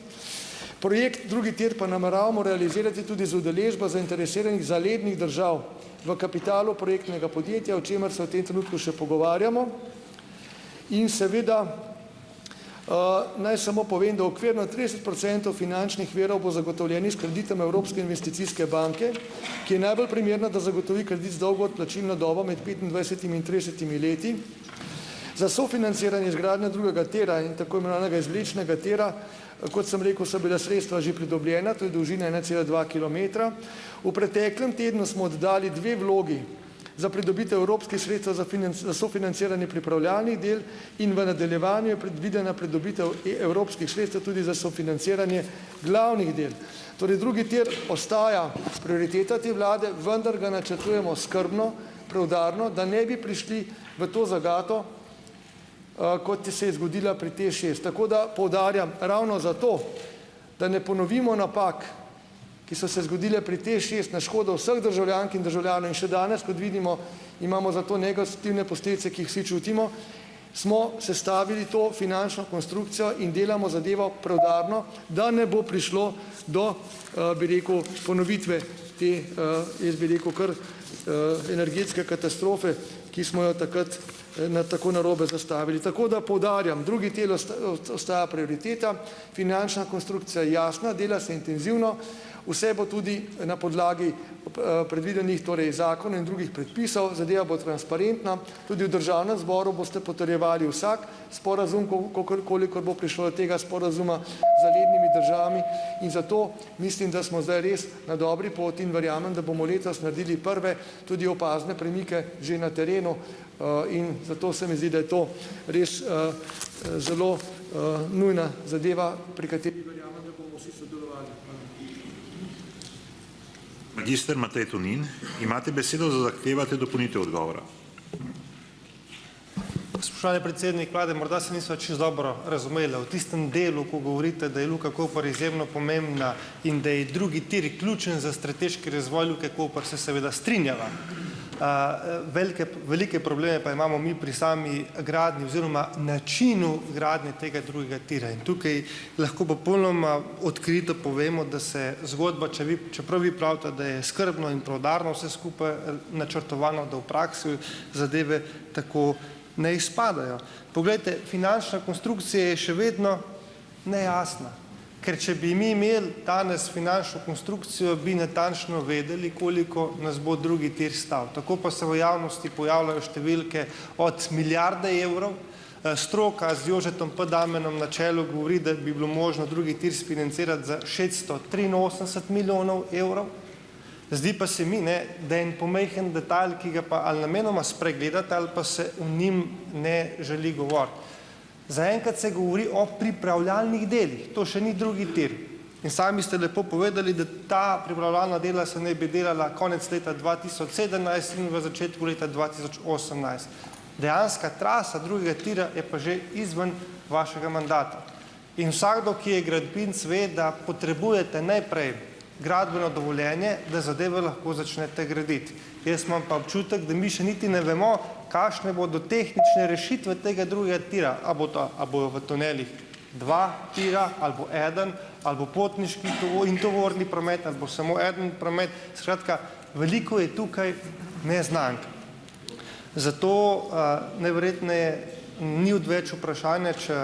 Projekt drugi tir pa nameravamo realizirati tudi z udeležbo zainteresiranih zalednih držav v kapitalu projektnega podjetja, o čemer se v tem trenutku še pogovarjamo. In seveda naj samo povem, da okvirno 30% finančnih virov bo zagotovljenih s kreditom Evropske investicijske banke, ki je najbolj primerna, da zagotovi kredit z dolgo odplačilno dobo med 25 in 30 leti. Za sofinanciranje izgradnje drugega tira in tako imenovanega izvlečnega tira, kot sem rekel, so bila sredstva že pridobljena, to je dolžina 1,2 km. V preteklem tednu smo oddali 2 vlogi za pridobitev evropskih sredstev za sofinanciranje pripravljalnih del in v nadaljevanju je predvidena pridobitev evropskih sredstev tudi za sofinanciranje glavnih del. Torej drugi tir ostaja prioriteta te vlade, vendar ga načrtujemo skrbno, preudarno, da ne bi prišli v to zagato, kot se je zgodila pri TEŠ6. Tako da poudarjam, ravno zato, da ne ponovimo napak, ki so se zgodile pri TEŠ6 na škodo vseh državljank in državljanov in še danes, kot vidimo, imamo za to negativne posledice, ki jih vsi čutimo, smo sestavili to finančno konstrukcijo in delamo zadevo preudarno, da ne bo prišlo do, bi rekel, ponovitve te, jaz bi rekel, kar energetske katastrofe, ki smo jo takrat tako narobe zastavili. Tako da poudarjam, drugi del ostaja prioriteta, finančna konstrukcija je jasna, dela se intenzivno, vse bo tudi na podlagi predvidenih torej zakonov in drugih predpisov, zadeva bo transparentna, tudi v državnem zboru boste potrjevali vsak sporazum, kolikor bo prišlo do tega sporazuma z zalednimi državami in zato mislim, da smo zdaj res na dobri poti in verjamem, da bomo letos naredili prve tudi opazne premike že na terenu in zato se mi zdi, da je to res zelo nujna zadeva, pri kateri verjamem, da bomo vsi sodelovali.
Magister Matej Tonin, imate besedo za zahtevate dopolnitev odgovora.
Spoštovani predsednik vlade, morda se nisva čisto dobro razumela. V tistem delu, ko govorite, da je Luka Koper izjemno pomembna in da je drugi tir ključen za strateški razvoj Luke Koper, se seveda strinjava. Velike probleme pa imamo mi pri sami gradnji oziroma načinu gradnje tega drugega tira. In tukaj lahko popolnoma odkrito povemo, da se zgodba, čeprav vi pravite, da je skrbno in preudarno vse skupaj načrtovano, da v praksi zadeve tako ne izpadajo. Poglejte, finančna konstrukcija je še vedno nejasna. Ker če bi mi imeli danes finančno konstrukcijo, bi natančno vedeli, koliko nas bo drugi tir stal. Tako pa se v javnosti pojavljajo številke od milijarde evrov. Stroka z Jožetom P. Damenom na čelu govori, da bi bilo možno drugi tir sfinancirati za 683 milijonov evrov. Zdi pa se mi, da je en pomehen detalj, ki ga pa ali namenoma spregledate ali pa se o njim ne želi govoriti. Zaenkrat se govori o pripravljalnih delih, to še ni drugi tir. In sami ste lepo povedali, da ta pripravljalna dela se ne bi delala konec leta 2017 in v začetku leta 2018. Dejanska trasa drugega tira je pa že izven vašega mandata. In vsakdo, ki je gradbinec, ve, da potrebujete najprej gradbeno dovoljenje, da zadeve lahko začnete graditi. Jaz imam pa občutek, da mi še niti ne vemo, kakšne bodo tehnične rešitve tega drugega tira. A bojo v tunelih 2 tira, ali bo eden, ali bo potniški in tovorni promet, ali bo samo eden promet. Skratka, veliko je tukaj neznank. Zato najverjetneje ni odveč vprašanje, če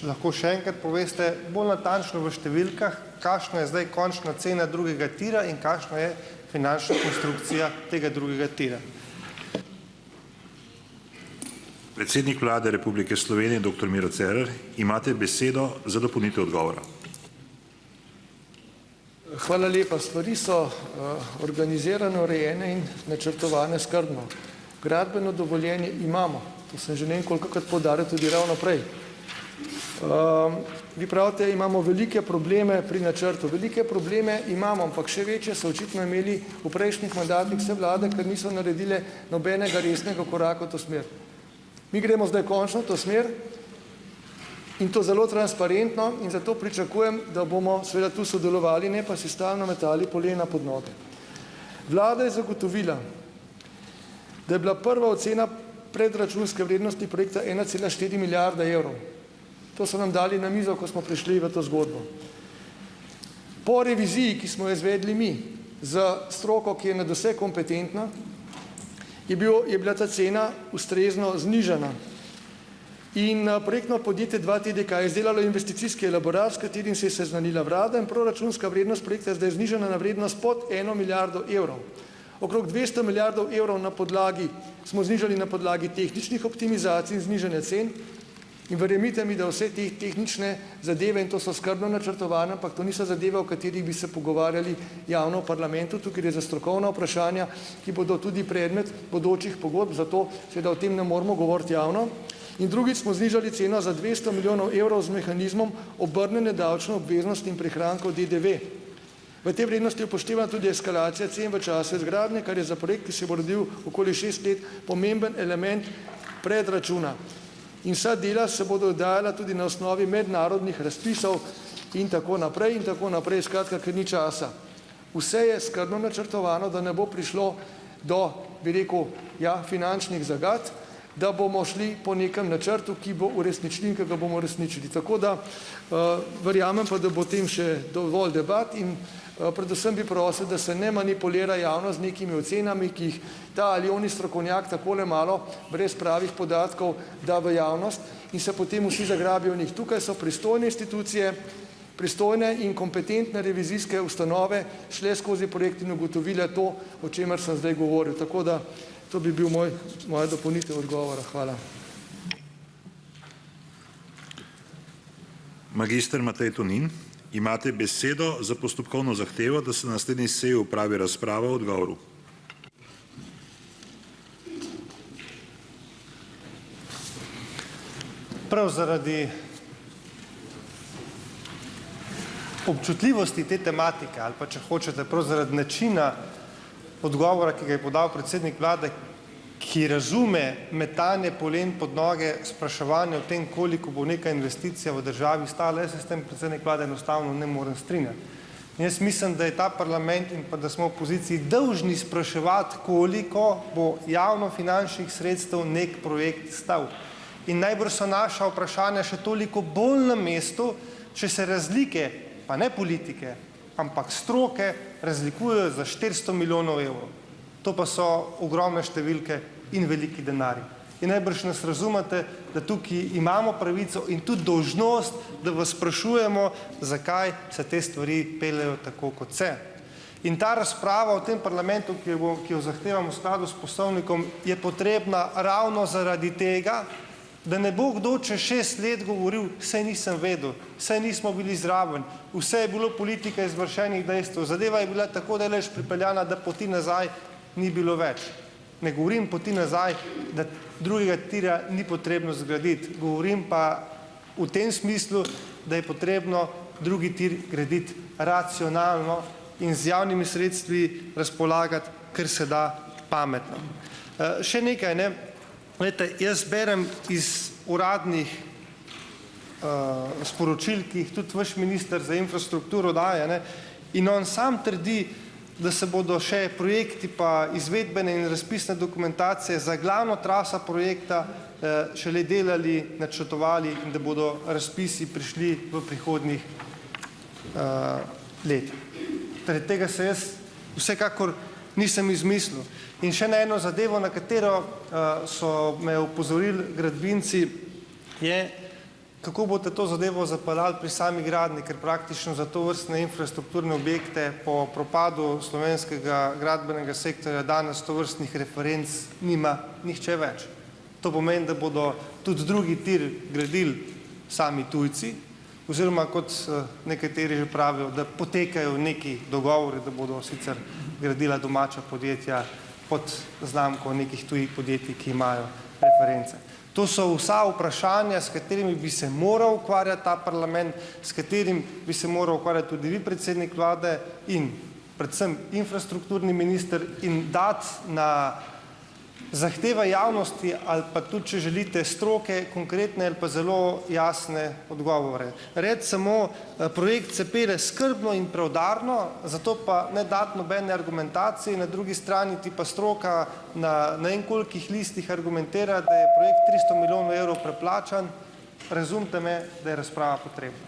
lahko še enkrat poveste bolj natančno v številkah, kakšna je zdaj končna cena drugega tira in kakšna je finančna konstrukcija tega drugega tira.
Predsednik vlade Republike Slovenije, dr. Miro Cerar, imate besedo za dopolnitev odgovora.
Hvala lepa. Stvari so organizirane, urejene in načrtovane skrbno. Gradbeno dovoljenje imamo. To sem že nekolikokrat poudaril tudi ravno prej. Vi pravite, imamo velike probleme pri načrtu. Velike probleme imamo, ampak še večje so očitno imeli v prejšnjih mandatih vse vlade, ker niso naredile nobenega resnega koraka v to smer. Mi gremo zdaj končno v to smer in to zelo transparentno in zato pričakujem, da bomo seveda tu sodelovali, ne pa si stalno metali polena pod noge. Vlada je zagotovila, da je bila prva ocena predračunske vrednosti projekta 1,4 milijarde evrov. To so nam dali na mizo, ko smo prišli v to zgodbo. Po reviziji, ki smo jo izvedli mi, za stroko, ki je nadvse kompetentna, je bila ta cena ustrezno znižana. In projektno podjetje 2TDK je izdelalo investicijski elaborat, s katerim se je seznanila vlada in proračunska vrednost projekta je zdaj znižana na vrednost pod 1 milijardo evrov. Okrog 200 milijardov evrov smo znižali na podlagi tehničnih optimizacij in znižanja cen in verjemite mi, da vse te tehnične zadeve, in to so skrbno načrtovane, ampak to niso zadeve, o katerih bi se pogovarjali javno v parlamentu, tukaj je za strokovna vprašanja, ki bodo tudi predmet bodočih pogodb, zato seveda o tem ne moramo govoriti javno. In drugič smo znižali ceno za 200 milijonov evrov z mehanizmom obrnjene davčne obveznosti in prihrankov DDV. V tej vrednosti je upoštevana tudi eskalacija cen v času izgradnje, kar je za projekt, ki se bo rodil okoli 6 let, pomemben element predračuna. In vsa dela se bodo oddajala tudi na osnovi mednarodnih razpisov in tako naprej, skratka, ker ni časa. Vse je skrbno načrtovano, da ne bo prišlo do, bi rekel, finančnih zagat, da bomo šli po nekem načrtu, ki bo uresničljiv, ki ga bomo uresničili. Tako da verjamem pa, da bo tem še dovolj debat in predvsem bi prosil, da se ne manipulira javnost z nekimi ocenami, ki jih ta ali oni strokovnjak takole malo, brez pravih podatkov, da v javnost in se potem vsi zagrabijo njih. Tukaj so pristojne institucije, pristojne in kompetentne revizijske ustanove šle skozi projekt in ugotovile to, o čemer sem zdaj govoril. Tako da to bi bil moja dopolnitev odgovora. Hvala.
Magister Matej Tonin, imate besedo za postopkovno zahtevo, da se na naslednji seji opravi razprava o odgovoru.
Prav zaradi občutljivosti te tematike ali pa, če hočete, prav zaradi načina odgovora, ki ga je podal predsednik vlade, ki razume metanje polen pod noge, spraševanje o tem, koliko bo neka investicija v državi stala, jaz se s tem predsednik vlade enostavno ne morem strinjati. In jaz mislim, da je ta parlament in pa da smo v opoziciji dolžni spraševati, koliko bo javnofinančnih sredstev nek projekt stal. In najbrž so naša vprašanja še toliko bolj na mestu, če se razlike, pa ne politike, ampak stroke, razlikujejo za 400 milijonov evrov. To pa so ogromne številke in veliki denarji. In najbrž nas razumete, da tukaj imamo pravico in tudi dolžnost, da vas sprašujemo, zakaj se te stvari peljejo tako, kot se. In ta razprava v tem parlamentu, ki jo zahtevamo v skladu s poslovnikom, je potrebna ravno zaradi tega, da ne bo kdo čez 6 let govoril, saj nisem vedel, saj nismo bili zraven, vse je bilo politika izvršenih dejstev, zadeva je bila tako daleč pripeljana, da poti nazaj ni bilo več. Ne govorim poti nazaj, da drugega tira ni potrebno zgraditi, govorim pa v tem smislu, da je potrebno drugi tir graditi racionalno in z javnimi sredstvi razpolagati, kar se da pametno. Še nekaj, ne? Glejte, jaz berem iz uradnih sporočil, ki jih tudi vaš minister za infrastrukturo daje, ne? In on sam trdi, da se bodo še projekti pa izvedbene in razpisne dokumentacije za glavno traso projekta šele delali, načrtovali in da bodo razpisi prišli v prihodnjih letih. Torej tega se jaz vsekakor nisem izmislil. In še na eno zadevo, na katero so me opozorili gradbinci, je, kako boste to zadevo zapeljali pri sami gradnji, ker praktično za tovrstne infrastrukturne objekte po propadu slovenskega gradbenega sektorja danes tovrstnih referenc nima nihče več. To pomeni, da bodo tudi drugi tir gradili sami tujci, oziroma kot nekateri že pravijo, da potekajo neki dogovori, da bodo sicer gradila domača podjetja pod znamko nekih tujih podjetij, ki imajo reference. To so vsa vprašanja, s katerimi bi se moral ukvarjati ta parlament, s katerim bi se moral ukvarjati tudi vi, predsednik vlade, in predvsem infrastrukturni minister, in dati na zahteva javnosti ali pa tudi, če želite, stroke, konkretne ali pa zelo jasne odgovore. Reči samo, projekt se pelje skrbno in preudarno, zato pa ne dati nobene argumentacije, na drugi strani ti pa stroka na kolikih listih argumentira, da je projekt 300 milijonov evrov preplačan, razumite me, da je razprava potrebna.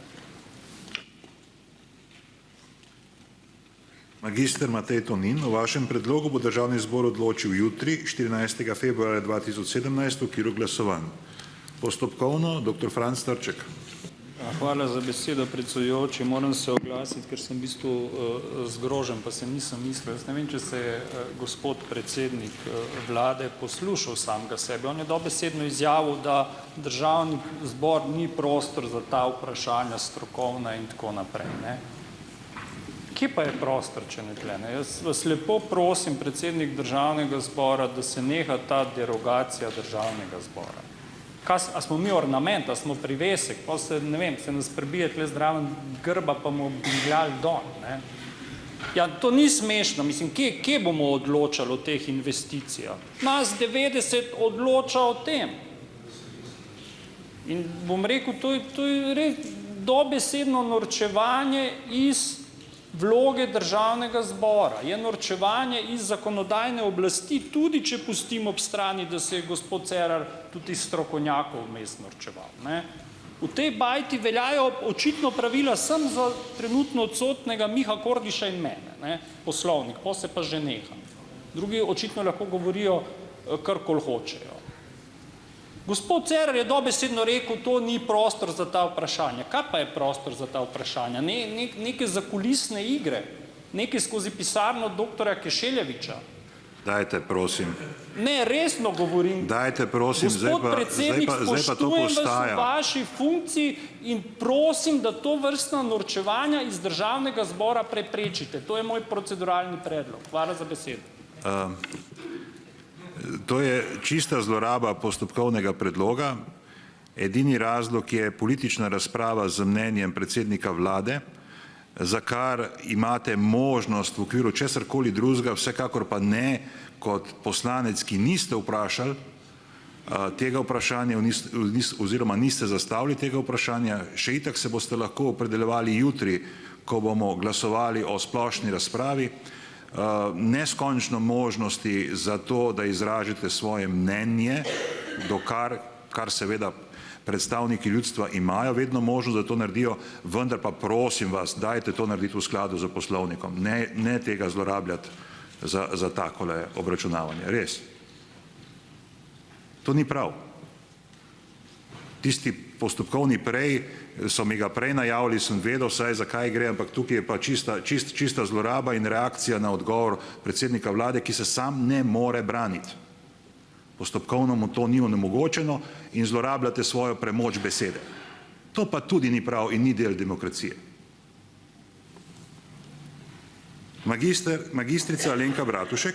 Magister Matej Tonin, o vašem predlogu bo državni zbor odločil jutri, 14. februarja 2017, v okviru glasovanj. Postopkovno, dr. Franc Trček.
Hvala za besedo, predsedujoči. Moram se oglasiti, ker sem v bistvu zgrožen, pa se nisem mislil. Jaz ne vem, če se je gospod predsednik vlade poslušal samega sebe. On je dobesedno izjavil, da državni zbor ni prostor za ta vprašanja strokovna in tako naprej, ne. Kje pa je prostor, če ne tle? Jaz vas lepo prosim, predsednik državnega zbora, da se neha ta derogacija državnega zbora. A smo mi ornament, a smo privesek, pa se, ne vem, se nas prebije tle zdraven grba, pa bomo bingljali dol, ne. Ja, to ni smešno. Mislim, kje bomo odločali o teh investicijah? Nas 90 odloča o tem. In bom rekel, to je res dobesedno norčevanje iz vloge državnega zbora. Je norčevanje iz zakonodajne oblasti, tudi če pustimo ob strani, da se je gospod Cerar tudi iz strokovnjakov vmes norčeval. Ne? V tej bajti veljajo očitno pravila sem za trenutno odsotnega Miha Kordiša in mene, ne? Poslovnik, po se pa že neha. Drugi očitno lahko govorijo, karkoli hočejo. Gospod Cerar je dobesedno rekel, to ni prostor za ta vprašanja. Kaj pa je prostor za ta vprašanja? Neke zakulisne igre, neke skozi pisarno doktorja Kešeljeviča.
Dajte, prosim.
Ne, resno govorim.
Dajte, prosim,
Gospod predsednik, spoštujem vas v vaši funkciji in prosim, da to vrstna norčevanja iz državnega zbora preprečite. To je moj proceduralni predlog. Hvala za besedo.
To je čista zloraba postopkovnega predloga. Edini razlog je politična razprava z mnenjem predsednika vlade, za kar imate možnost v okviru česarkoli drugega, vsekakor pa ne kot poslanec, ki niste vprašali tega vprašanja oziroma niste zastavili tega vprašanja. Še itak se boste lahko opredeljevali jutri, ko bomo glasovali o splošni razpravi. Neskončno možnosti za to, da izražite svoje mnenje, kar seveda predstavniki ljudstva imajo vedno možnost, da to naredijo, vendar pa prosim vas, dajte to narediti v skladu z poslovnikom. Ne tega zlorabljati za takole obračunavanje. Res. To ni prav. Tisti postopkovni prej, so mi ga prej najavili, sem vedel vsaj, zakaj gre, ampak tukaj je pa čista zloraba in reakcija na odgovor predsednika vlade, ki se sam ne more braniti. Postopkovno mu to ni onemogočeno in zlorabljate svojo premoč besede. To pa tudi ni prav in ni del demokracije. Magistrica Alenka Bratušek,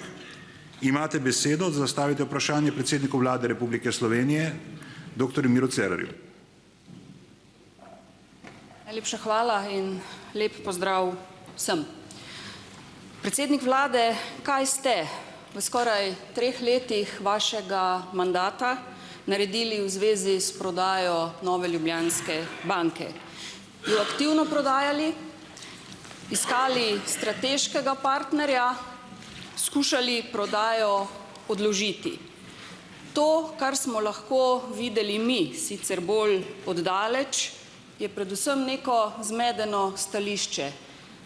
imate besedo, da zastavite vprašanje predsedniku vlade Republike Slovenije, dr. Miru Cerarju.
Najlepša hvala in lep pozdrav vsem. Predsednik vlade, kaj ste v skoraj 3 letih vašega mandata naredili v zvezi s prodajo Nove Ljubljanske banke? Jo aktivno prodajali, iskali strateškega partnerja, skušali prodajo odložiti. To, kar smo lahko videli mi, sicer bolj oddaleč, je predvsem neko zmedeno stališče.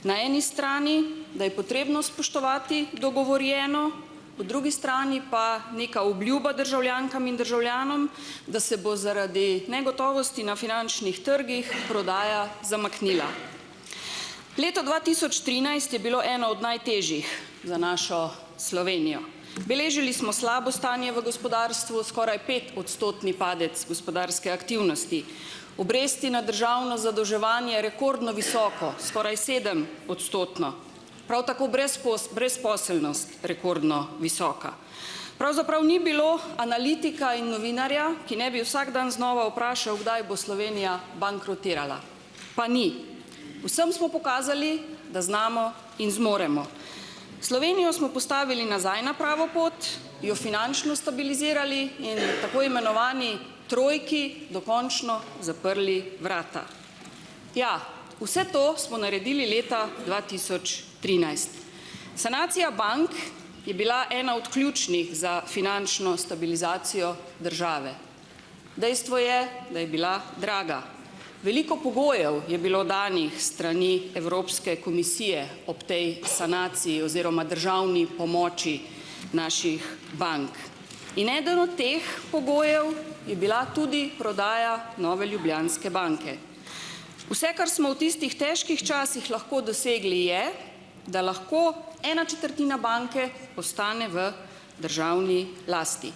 Na eni strani, da je potrebno spoštovati dogovorjeno, po drugi strani pa neka obljuba državljankam in državljanom, da se bo zaradi negotovosti na finančnih trgih prodaja zamaknila. Leto 2013 je bilo eno od najtežjih za našo Slovenijo. Beležili smo slabo stanje v gospodarstvu, skoraj 5-odstotni padec gospodarske aktivnosti. Obresti na državno zadolževanje rekordno visoko, skoraj 7-odstotno. Prav tako brezposelnost rekordno visoka. Pravzaprav ni bilo analitika in novinarja, ki ne bi vsak dan znova vprašal, kdaj bo Slovenija bankrotirala. Pa ni. Vsem smo pokazali, da znamo in zmoremo. Slovenijo smo postavili nazaj na pravo pot, jo finančno stabilizirali in tako imenovani trojki dokončno zaprli vrata. Ja, vse to smo naredili leta 2013. Sanacija bank je bila ena od ključnih za finančno stabilizacijo države. Dejstvo je, da je bila draga. Veliko pogojev je bilo danih strani Evropske komisije ob tej sanaciji oziroma državni pomoči naših bank. In eden od teh pogojev je bila tudi prodaja Nove Ljubljanske banke. Vse, kar smo v tistih težkih časih lahko dosegli, je, da lahko 1/4 banke postane v državni lasti.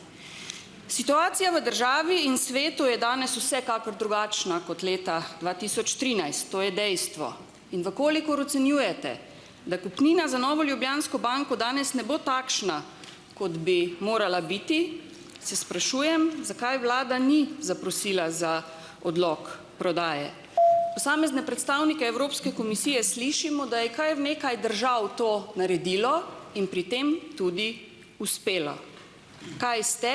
Situacija v državi in svetu je danes vsekakor drugačna kot leta 2013, to je dejstvo. In v kolikor ocenjujete, da kupnina za Novo Ljubljansko banko danes ne bo takšna, kot bi morala biti, se sprašujem, zakaj vlada ni zaprosila za odlog prodaje. posamezne predstavnike Evropske komisije slišimo, da je kar nekaj držav to naredilo in pri tem tudi uspelo. Kaj ste,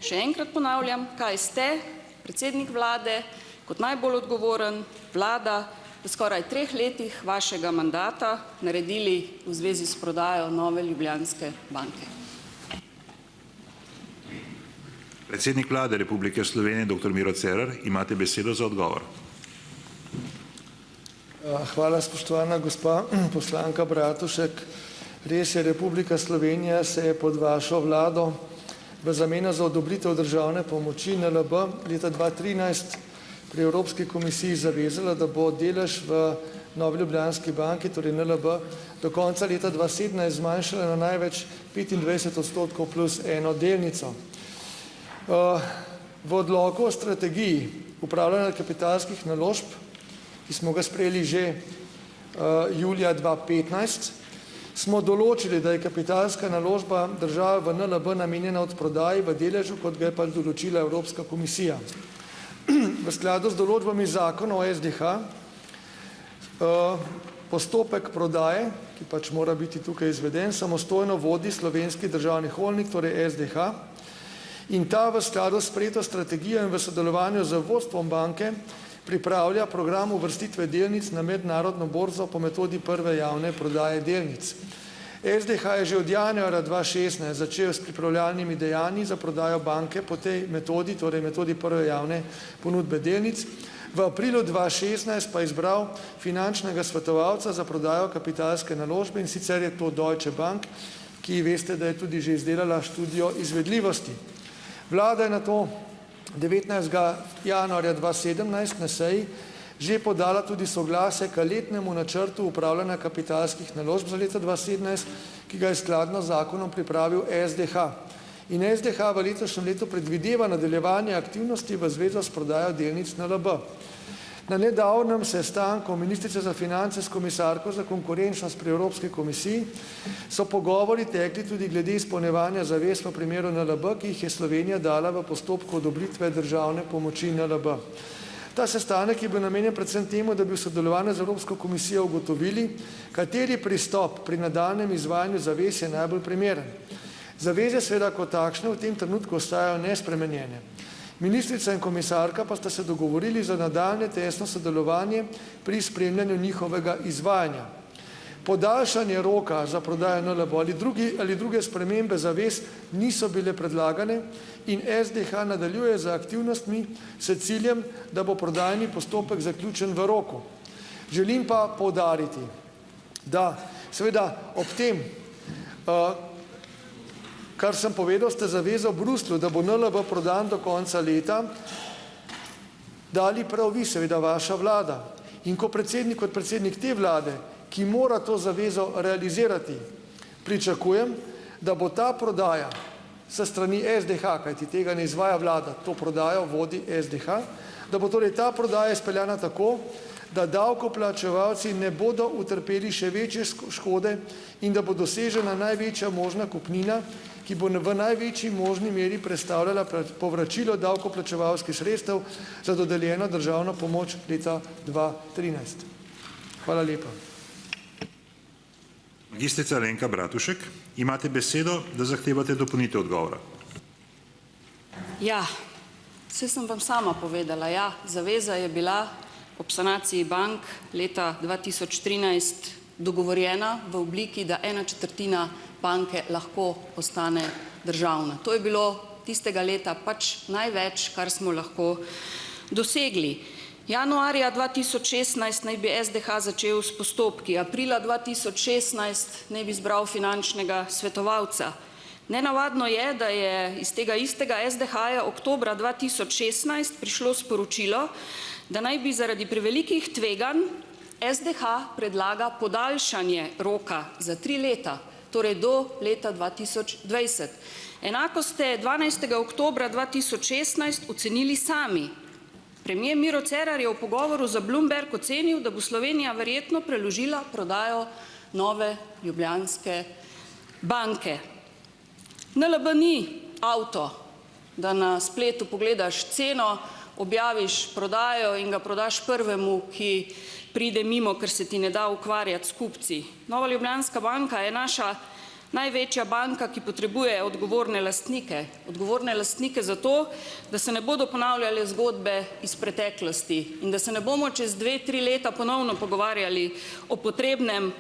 še enkrat ponavljam, kaj ste, predsednik vlade, kot najbolj odgovoren vlada, v skoraj 3 letih vašega mandata naredili v zvezi s prodajo Nove Ljubljanske banke?
Predsednik vlade Republike Slovenije, dr. Miro Cerar, imate besedo za odgovor.
Hvala, spoštovana gospa poslanka Bratušek. Res je, Republika Slovenija se je pod vašo vlado v zameno za odobritev državne pomoči NLB leta 2013 pri Evropski komisiji zavezala, da bo delež v Novi Ljubljanski banki, torej NLB, do konca leta 2017 zmanjšala na največ 25% plus 1 delnico. V odloku o strategiji upravljanja kapitalskih naložb, ki smo ga sprejeli že julija 2015, smo določili, da je kapitalska naložba države v NLB namenjena odprodaji v deležu, kot ga je pa določila Evropska komisija. V skladu z določbami zakona o SDH postopek prodaje, ki pač mora biti tukaj izveden, samostojno vodi Slovenski državni holding, torej SDH, in ta v skladu s sprejeto strategijo in v sodelovanju z vodstvom banke pripravlja program uvrstitve delnic na mednarodno borzo po metodi prve javne prodaje delnic. SDH je že od januarja 2016 začel s pripravljalnimi dejanji za prodajo banke po tej metodi, torej metodi prve javne ponudbe delnic. V aprilu 2016 pa izbral finančnega svetovalca za prodajo kapitalske naložbe, in sicer je to Deutsche Bank, ki veste, da je tudi že izdelala študijo izvedljivosti. Vlada je nato 19. januarja 2017 na seji že podala tudi soglasje k letnemu načrtu upravljanja kapitalskih naložb za leto 2017, ki ga je skladno z zakonom pripravil SDH. In SDH v letošnjem letu predvideva nadaljevanje aktivnosti v zvezi s prodajo delnic NLB. Na nedavnem sestanku ministrice za finance s komisarko za konkurenčnost pri Evropski komisiji so pogovori tekli tudi glede izpolnjevanja zavez v primeru NLB, ki jih je Slovenija dala v postopku odobritve državne pomoči NLB. Ta sestanek je bil namenjen predvsem temu, da bi v sodelovanju z Evropsko komisijo ugotovili, kateri pristop pri nadaljnjem izvajanju zavez je najbolj primeren. Zaveze seveda kot takšne v tem trenutku ostajajo nespremenjene. Ministrica in komisarka pa sta se dogovorili za nadaljnje tesno sodelovanje pri spremljanju njihovega izvajanja. Podaljšanje roka za prodajo NLB ali druge spremembe zavez niso bile predlagane in SDH nadaljuje z aktivnostmi s ciljem, da bo prodajni postopek zaključen v roku. Želim pa poudariti, da seveda ob tem, kar sem povedal, ste zavezo Bruslju, da bo NLB prodan do konca leta, dali prav vi, seveda vaša vlada. In kot predsednik te vlade, ki mora to zavezo realizirati, pričakujem, da bo ta prodaja sa strani SDH, kajti tega ne izvaja vlada, to prodajo vodi SDH, da bo torej ta prodaja izpeljana tako, da davkoplačevalci ne bodo utrpeli še večje škode in da bo dosežena največja možna kupnina, ki bo v največji možni meri predstavljala povračilo davkoplačevalskih sredstev za dodeljeno državno pomoč leta 2013. Hvala lepa.
Magistrica Alenka Bratušek, imate besedo, da zahtevate dopolnitev odgovora.
Ja, saj sem vam sama povedala, ja, zaveza je bila ob sanaciji bank leta 2013 dogovorjena v obliki, da 1/4 banke lahko postane državna. To je bilo tistega leta pač največ, kar smo lahko dosegli. Januarja 2016 naj bi SDH začel s postopki, aprila 2016 naj bi izbral finančnega svetovalca. Nenavadno je, da je iz tega istega SDH-ja oktobra 2016 prišlo sporočilo, da naj bi zaradi prevelikih tveganj SDH predlaga podaljšanje roka za 3 leta, torej do leta 2020. Enako ste 12. oktobra 2016 ocenili sami. Premijer Miro Cerar je v pogovoru za Bloomberg ocenil, da bo Slovenija verjetno preložila prodajo Nove Ljubljanske banke. NLB ni avto, da na spletu pogledaš ceno, objaviš prodajo in ga prodaš prvemu, ki pride mimo, ker se ti ne da ukvarjati s kupci. Nova Ljubljanska banka je naša največja banka, ki potrebuje odgovorne lastnike. Odgovorne lastnike zato, da se ne bodo ponavljale zgodbe iz preteklosti in da se ne bomo čez 2-3 leta ponovno pogovarjali o potrebnem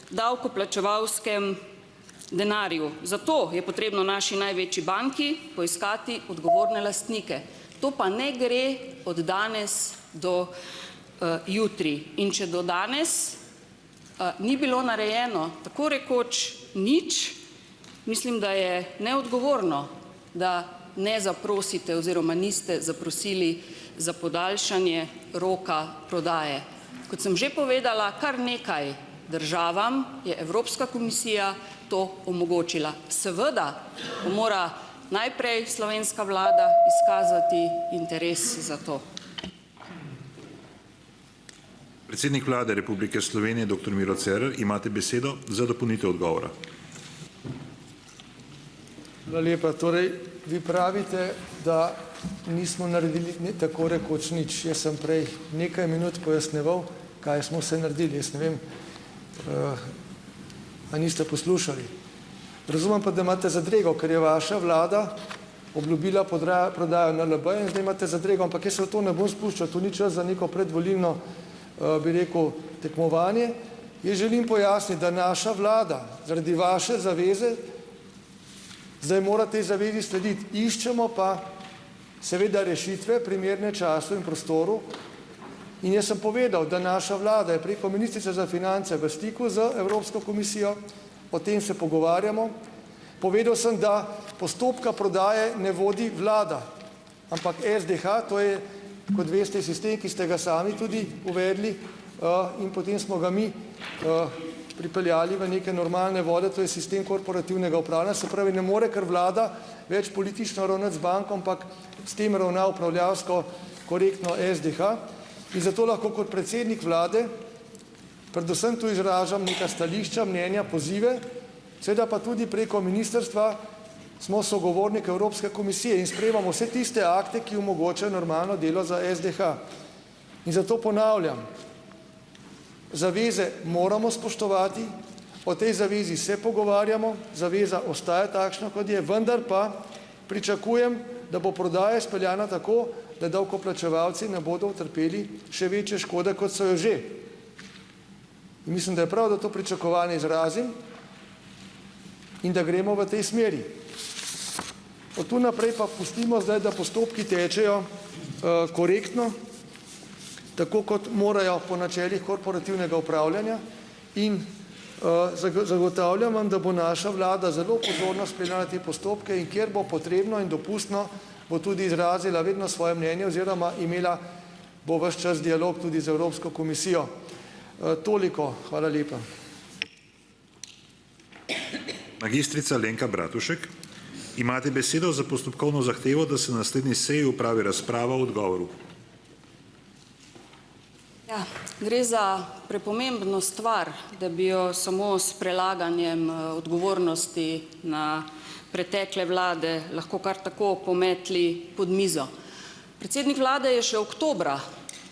davkoplačevalskem denarju. Zato je potrebno naši največji banki poiskati odgovorne lastnike. To pa ne gre od danes do jutri. In če do danes ni bilo narejeno tako rekoč nič, mislim, da je neodgovorno, da ne zaprosite oziroma niste zaprosili za podaljšanje roka prodaje. Kot sem že povedala, kar nekaj državam je Evropska komisija to omogočila. Seveda mora najprej slovenska vlada izkazati interes za to.
Predsednik Vlade Republike Slovenije, dr. Miro Cerar, imate besedo za dopolnitev odgovora.
Hvala lepa. Torej, vi pravite, da nismo naredili tako rekoč nič. Jaz sem prej nekaj minut pojasnjeval, kaj smo se naredili. Jaz ne vem, a niste poslušali. Razumem pa, da imate zadrego, ker je vaša vlada obljubila prodajo NLB in zdaj imate zadrego, ampak jaz se v to ne bom spuščal, to ni čas za neko predvolilno, bi rekel, tekmovanje. Jaz želim pojasniti, da naša vlada zaradi vaše zaveze zdaj mora tej zavezi slediti. Iščemo pa seveda rešitve, primerne času in prostoru. In jaz sem povedal, da naša vlada je preko ministrice za finance v stiku z Evropsko komisijo, o tem se pogovarjamo. Povedal sem, da postopka prodaje ne vodi vlada, ampak SDH, to je, kot veste, sistem, ki ste ga sami tudi uvedli in potem smo ga mi pripeljali v neke normalne vode, to je sistem korporativnega upravljanja, se pravi, ne more, ker vlada več politično ravnati z banko, ampak s tem ravna upravljavsko korektno SDH. In zato lahko kot predsednik vlade predvsem tu izražam neka stališča, mnenja, pozive, seveda pa tudi preko ministrstva smo sogovornik Evropske komisije in sprejemamo vse tiste akte, ki omogočajo normalno delo za SDH. In zato ponavljam, zaveze moramo spoštovati, o tej zavezi se pogovarjamo, zaveza ostaja takšna, kot je, vendar pa pričakujem, da bo prodaja izpeljana tako, da davkoplačevalci ne bodo utrpeli še večje škode, kot so jo že. In mislim, da je prav, da to pričakovanje izrazim in da gremo v tej smeri. Od tu naprej pa pustimo zdaj, da postopki tečejo korektno, tako kot morajo po načelih korporativnega upravljanja in zagotavljam vam, da bo naša vlada zelo pozorno spremljala te postopke in kjer bo potrebno in dopustno, bo tudi izrazila vedno svoje mnenje oziroma imela bo ves čas dialog tudi z Evropsko komisijo. Toliko. Hvala lepa.
Magistrica Alenka Bratušek, imate besedo za postopkovno zahtevo, da se na naslednji seji opravi razprava o odgovoru.
Ja, gre za prepomembno stvar, da bi jo samo s prelaganjem odgovornosti na pretekle vlade lahko kar tako pometli pod mizo. Predsednik vlade je še oktobra,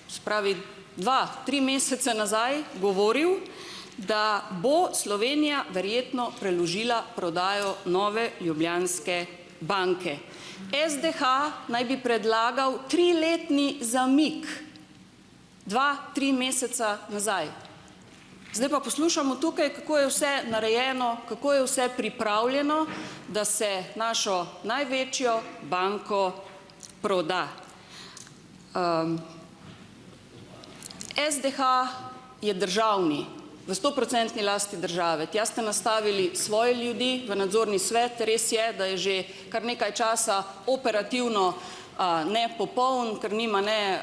spravi 2-3 mesece nazaj, govoril, da bo Slovenija verjetno preložila prodajo Nove Ljubljanske banke. SDH naj bi predlagal 3-letni zamik, 2-3 meseca nazaj. Zdaj pa poslušamo tukaj, kako je vse narejeno, kako je vse pripravljeno, da se našo največjo banko proda. SDH je državni, v 100% lasti države. Tja ste nastavili svoje ljudi v nadzorni svet, res je, da je že kar nekaj časa operativno nepopoln, ker nima ne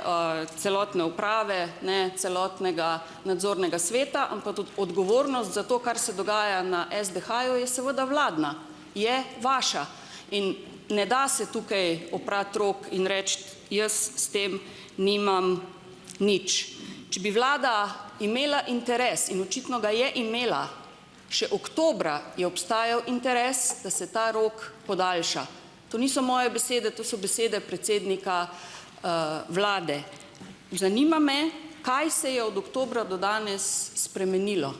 celotne uprave, ne celotnega nadzornega sveta, ampak odgovornost za to, kar se dogaja na SDH-ju, je seveda vladna, je vaša. In ne da se tukaj oprati rok in reči, jaz s tem nimam nič. Če bi vlada imela interes, in očitno ga je imela, še oktobra je obstajal interes, da se ta rok podaljša. To niso moje besede, to so besede predsednika vlade. Zanima me, kaj se je od oktobra do danes spremenilo.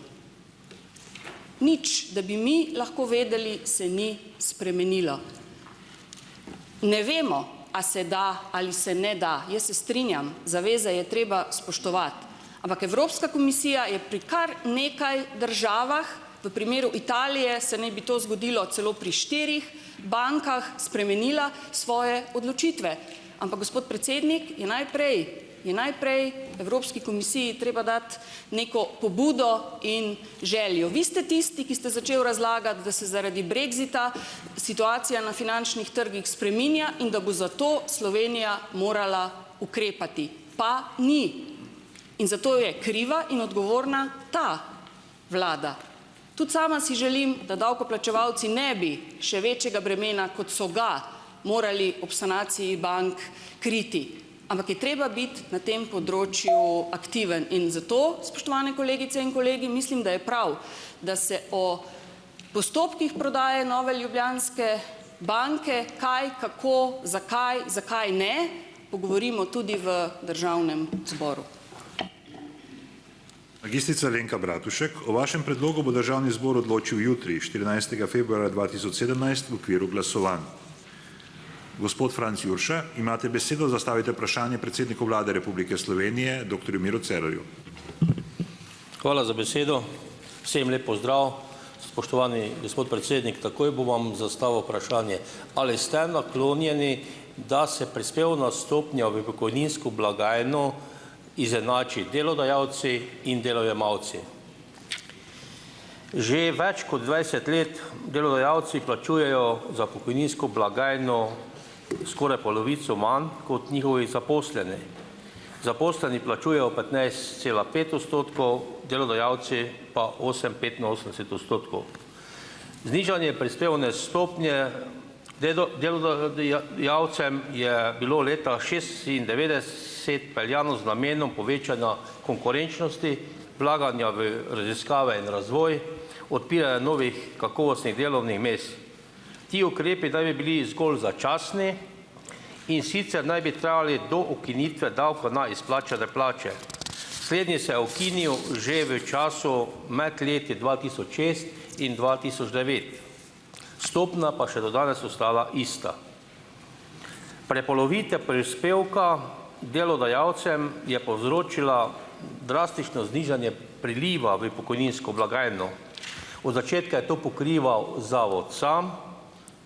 Nič, da bi mi lahko vedeli, se ni spremenilo. Ne vemo, a se da ali se ne da. Jaz se strinjam, zaveze je treba spoštovati. Ampak Evropska komisija je pri kar nekaj državah, v primeru Italije se naj bi to zgodilo celo pri 4 bankah, spremenila svoje odločitve. Ampak, gospod predsednik, je najprej Evropski komisiji treba dati neko pobudo in željo. Vi ste tisti, ki ste začeli razlagati, da se zaradi brexita situacija na finančnih trgih spreminja in da bo zato Slovenija morala ukrepati. Pa ni. In zato je kriva in odgovorna ta vlada. Tudi sama si želim, da davkoplačevalci ne bi še večjega bremena, kot so ga morali ob sanaciji bank kriti. Ampak je treba biti na tem področju aktiven. In zato, spoštovane kolegice in kolegi, mislim, da je prav, da se o postopkih prodaje Nove Ljubljanske banke, kaj, kako, zakaj ne, pogovorimo tudi v Državnem zboru.
Magistrica Alenka Bratušek, o vašem predlogu bo Državni zbor odločil jutri, 14. februarja 2017, v okviru glasovanj. Gospod Franc Jurša, imate besedo, zastavite vprašanje predsedniku Vlade Republike Slovenije, dr. Miru Cerarju.
Hvala za besedo. Vsem lep pozdrav. Spoštovani gospod predsednik, takoj bom vam zastavil vprašanje. Ali ste naklonjeni, da se prispevna stopnja v pokojninsko blagajno izenači delodajalci in delojemalci? Že več kot 20 let delodajalci plačujejo za pokojninsko blagajno skoraj polovico manj kot njihovi zaposleni. Zaposleni plačujejo 15,5%, delodajalci pa 8,85%. Znižanje prispevne stopnje delodajalcem je bilo leta 1996 peljano z namenom povečanja konkurenčnosti, vlaganja v raziskave in razvoj, odpiranja novih kakovostnih delovnih mest. Ti ukrepi naj bi bili zgolj začasni in sicer naj bi trajali do ukinitve davka na izplačane plače. Slednji se je ukinil že v času med leti 2006 in 2009. Stopnja pa še do danes ostala ista. Prepolovitev prispevka delodajalcem je povzročila drastično znižanje priliva v pokojninsko blagajno. Od začetka je to pokrival zavod sam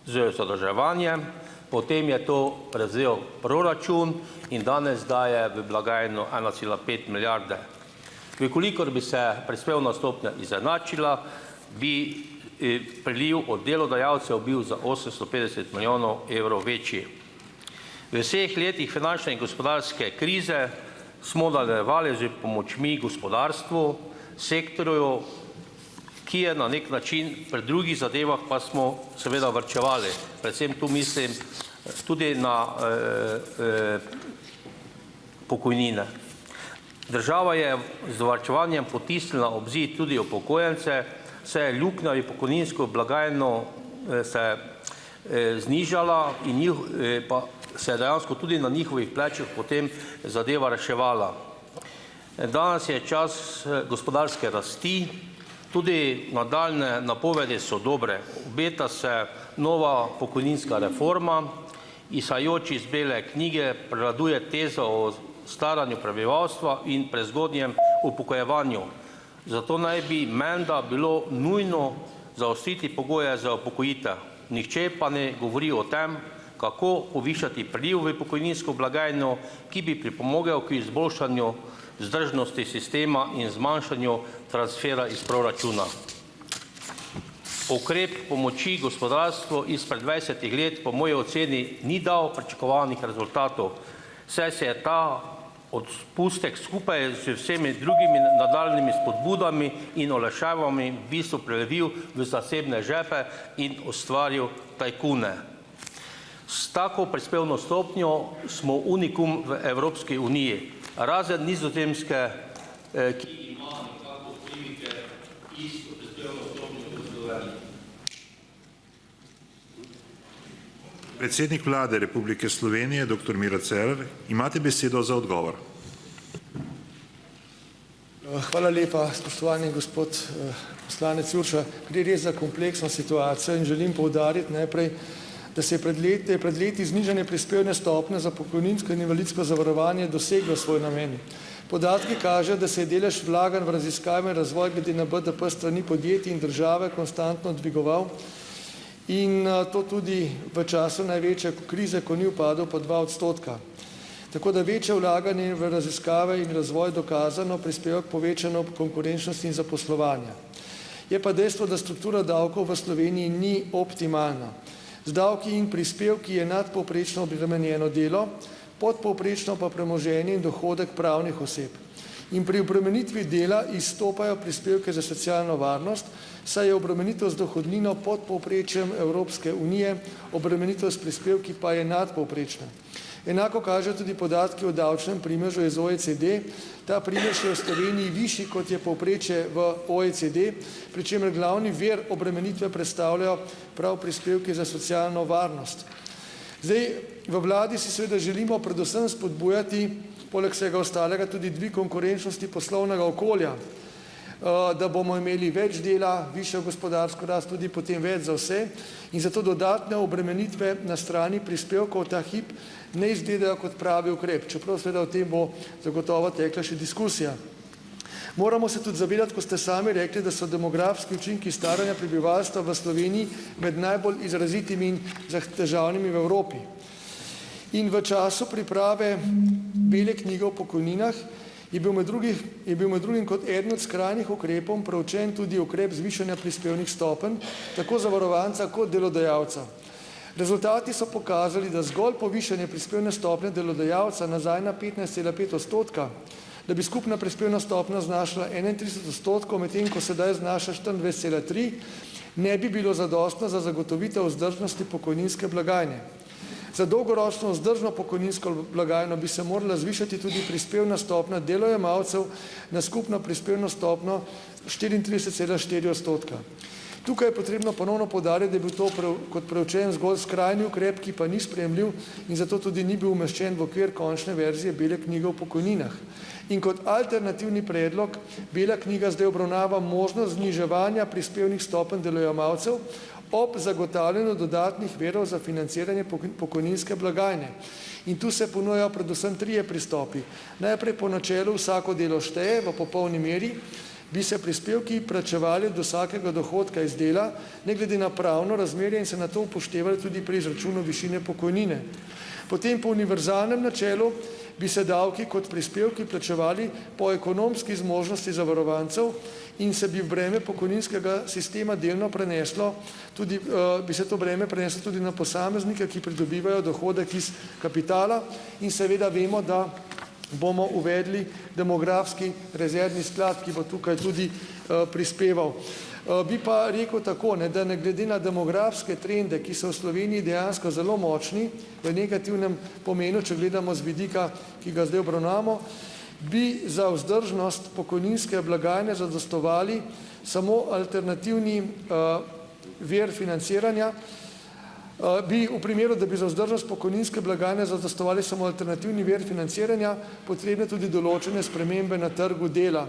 z zadolževanjem, potem je to prevzel proračun in danes daje v blagajno 1,5 milijarde. Vkolikor bi se prispevna stopnja izenačila, bi priliv od delodajalcev bil za 850 milijonov evrov večji. V vseh letih finančne in gospodarske krize smo nadaljevali z pomočmi gospodarstvu, sektorju, ki je na nek način pri drugih zadevah pa smo seveda varčevali. Predvsem tu mislim tudi na pokojnine. Država je z varčevanjem potisnila ob zid tudi upokojence, se je luknja v pokojninsko blagajno se znižala in pa se je dejansko tudi na njihovih plečih potem zadeva reševala. Danes je čas gospodarske rasti, tudi nadaljne napovedi so dobre. Obeta se nova pokojninska reforma, izhajajoč iz bele knjige prevladuje teza o staranju prebivalstva in prezgodnjem upokojevanju. Zato naj bi menda bilo nujno zaostriti pogoje za upokojitev. Nihče pa ne govori o tem, kako povišati priliv v pokojninsko blagajno, ki bi pripomogel k izboljšanju vzdržnosti sistema in zmanjšanju transfera iz proračuna. Ukrep pomoči gospodarstvu izpred 20 let po moji oceni ni dal pričakovanih rezultatov, saj se je ta odpustek skupaj z vsemi drugimi nadaljnimi spodbudami in olajšavami v bistvu prelevil v zasebne žepe in ustvaril tajkune. S tako prispevno stopnjo smo unikum v Evropski uniji, razen Nizozemske, ki ima nekako prilike isto prispevno stopnjo kot Slovenija.
Predsednik Vlade Republike Slovenije, dr. Miro Cerar, imate besedo za odgovor.
Hvala lepa, spoštovani gospod poslanec Jurša. Gre res za kompleksno situacijo in želim poudariti najprej, da se je pred leti znižanje prispevne stopnje za pokojninsko in invalidsko zavarovanje doseglo svoj namen. Podatki kažejo, da se je delež vlaganj v raziskave in razvoj glede na BDP strani podjetij in države konstantno dvigoval in to tudi v času največje krize, ko ni upadel po 2%. Tako da večje vlaganje v raziskave in razvoj dokazano prispeva k povečanju konkurenčnosti in zaposlovanja. Je pa dejstvo, da struktura davkov v Sloveniji ni optimalna. Z davki in prispevki je nadpovprečno obremenjeno delo, podpovprečno pa premoženje in dohodek pravnih oseb. In pri obremenitvi dela izstopajo prispevke za socialno varnost, saj je obremenitev z dohodnino pod povprečjem Evropske unije, obremenitev s prispevki pa je nadpovprečna. Enako kažejo tudi podatki o davčnem primežu iz OECD. Ta primež je v Sloveniji višji, kot je povprečje v OECD, pri čemer glavni vir obremenitve predstavljajo prav prispevki za socialno varnost. Zdaj, v vladi si seveda želimo predvsem spodbujati, poleg vsega ostalega, tudi dvig konkurenčnosti poslovnega okolja, da bomo imeli več dela, višjo gospodarsko rast, tudi potem več za vse in zato dodatne obremenitve na strani prispevkov ta hip ne izgledajo kot pravi ukrep, čeprav seveda o tem bo zagotovo tekla še diskusija. Moramo se tudi zavedati, ko ste sami rekli, da so demografski učinki staranja prebivalstva v Sloveniji med najbolj izrazitimi in težavnimi v Evropi. In v času priprave bele knjige o pokojninah je bil med drugim kot eden od skrajnih ukrepov preučen tudi ukrep zvišanja prispevnih stopenj, tako zavarovanca kot delodajalca. Rezultati so pokazali, da zgolj povišanje prispevne stopnje delodajalca nazaj na 15,5%, da bi skupna prispevna stopnja znašala 31%, medtem ko sedaj znaša 24,3%, ne bi bilo zadostno za zagotovitev vzdržnosti pokojninske blagajne. Za dolgoročno vzdržno pokojninsko blagajno bi se morala zvišati tudi prispevna stopnja delojemalcev na skupno prispevno stopnjo 34,4%. Tukaj je potrebno ponovno poudariti, da je bil to kot preučen zgolj skrajni ukrep, ki pa ni sprejemljiv in zato tudi ni bil umeščen v okvir končne verzije bele knjige o pokojninah. In kot alternativni predlog bela knjiga zdaj obravnava možnost zniževanja prispevnih stopenj delojemalcev ob zagotavljanju dodatnih virov za financiranje pokojninske blagajne. In tu se ponujajo predvsem trije pristopi. Najprej po načelu vsako delo šteje v popolni meri, bi se prispevki plačevali do vsakega dohodka iz dela, ne glede na pravno razmerje in se na to upoštevali tudi pri izračunu višine pokojnine. Potem po univerzalnem načelu bi se davki kot prispevki plačevali po ekonomski zmožnosti zavarovancev in se bi v breme pokojninskega sistema delno preneslo, bi se to breme preneslo tudi na posameznike, ki pridobivajo dohodek iz kapitala in seveda vemo, da bomo uvedli demografski rezervni sklad, ki bo tukaj tudi prispeval. Bi pa rekel tako, da ne glede na demografske trende, ki so v Sloveniji dejansko zelo močni, v negativnem pomenu, če gledamo z vidika, ki ga zdaj obravnavamo, bi za vzdržnost pokojninske blagajne zadostovali samo alternativni vir financiranja, bi v primeru, da bi za vzdržnost pokojninske blagajne zadostovali samo alternativni vir financiranja, potrebne tudi določene spremembe na trgu dela.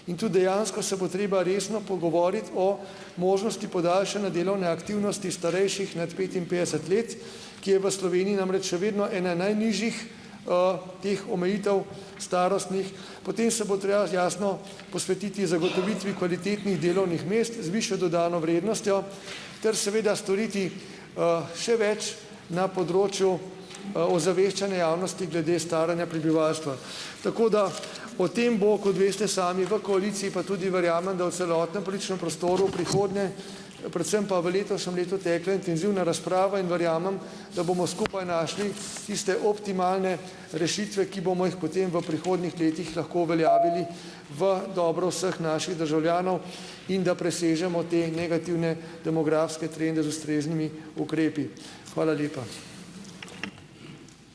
In tu dejansko se bo treba resno pogovoriti o možnosti podaljšanja delovne aktivnosti starejših nad 55 let, ki je v Sloveniji namreč še vedno ena najnižjih teh omejitev starostnih. Potem se bo treba jasno posvetiti zagotovitvi kvalitetnih delovnih mest z višjo dodano vrednostjo ter seveda storiti še več na področju ozaveščanja javnosti glede staranja prebivalstva. Tako da o tem bo, kot veste sami, v koaliciji, pa tudi verjamem, da v celotnem političnem prostoru v prihodnje, predvsem pa v letošnjem letu tekla intenzivna razprava in verjamem, da bomo skupaj našli tiste optimalne rešitve, ki bomo jih potem v prihodnjih letih lahko uveljavili v dobro vseh naših državljanov in da presežemo te negativne demografske trende z ustreznimi ukrepi. Hvala lepa.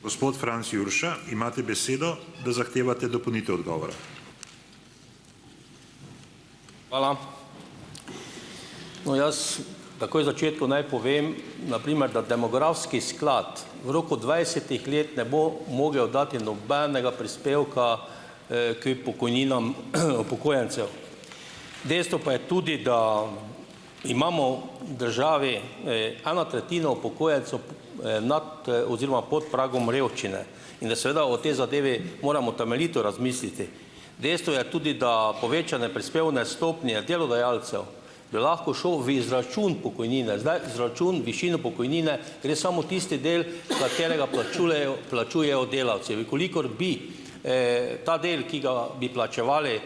Gospod Franc Jurša, imate besedo, da zahtevate dopolnitev odgovora.
Hvala. No, jaz takoj v začetku naj povem, naprimer, da demografski sklad v roku 20 let ne bo mogel dati nobenega prispevka k pokojninam upokojencev. Dejstvo pa je tudi, da imamo v državi 1/3 upokojencev nad oziroma pod pragom revščine in da seveda o tej zadevi moramo temeljito razmisliti. Dejstvo je tudi, da povečane prispevne stopnje delodajalcev bi lahko šel v izračun pokojnine. Zdaj izračun višino pokojnine gre samo tisti del, katerega plačujejo delavci. Vkolikor bi ta del, ki ga bi plačevali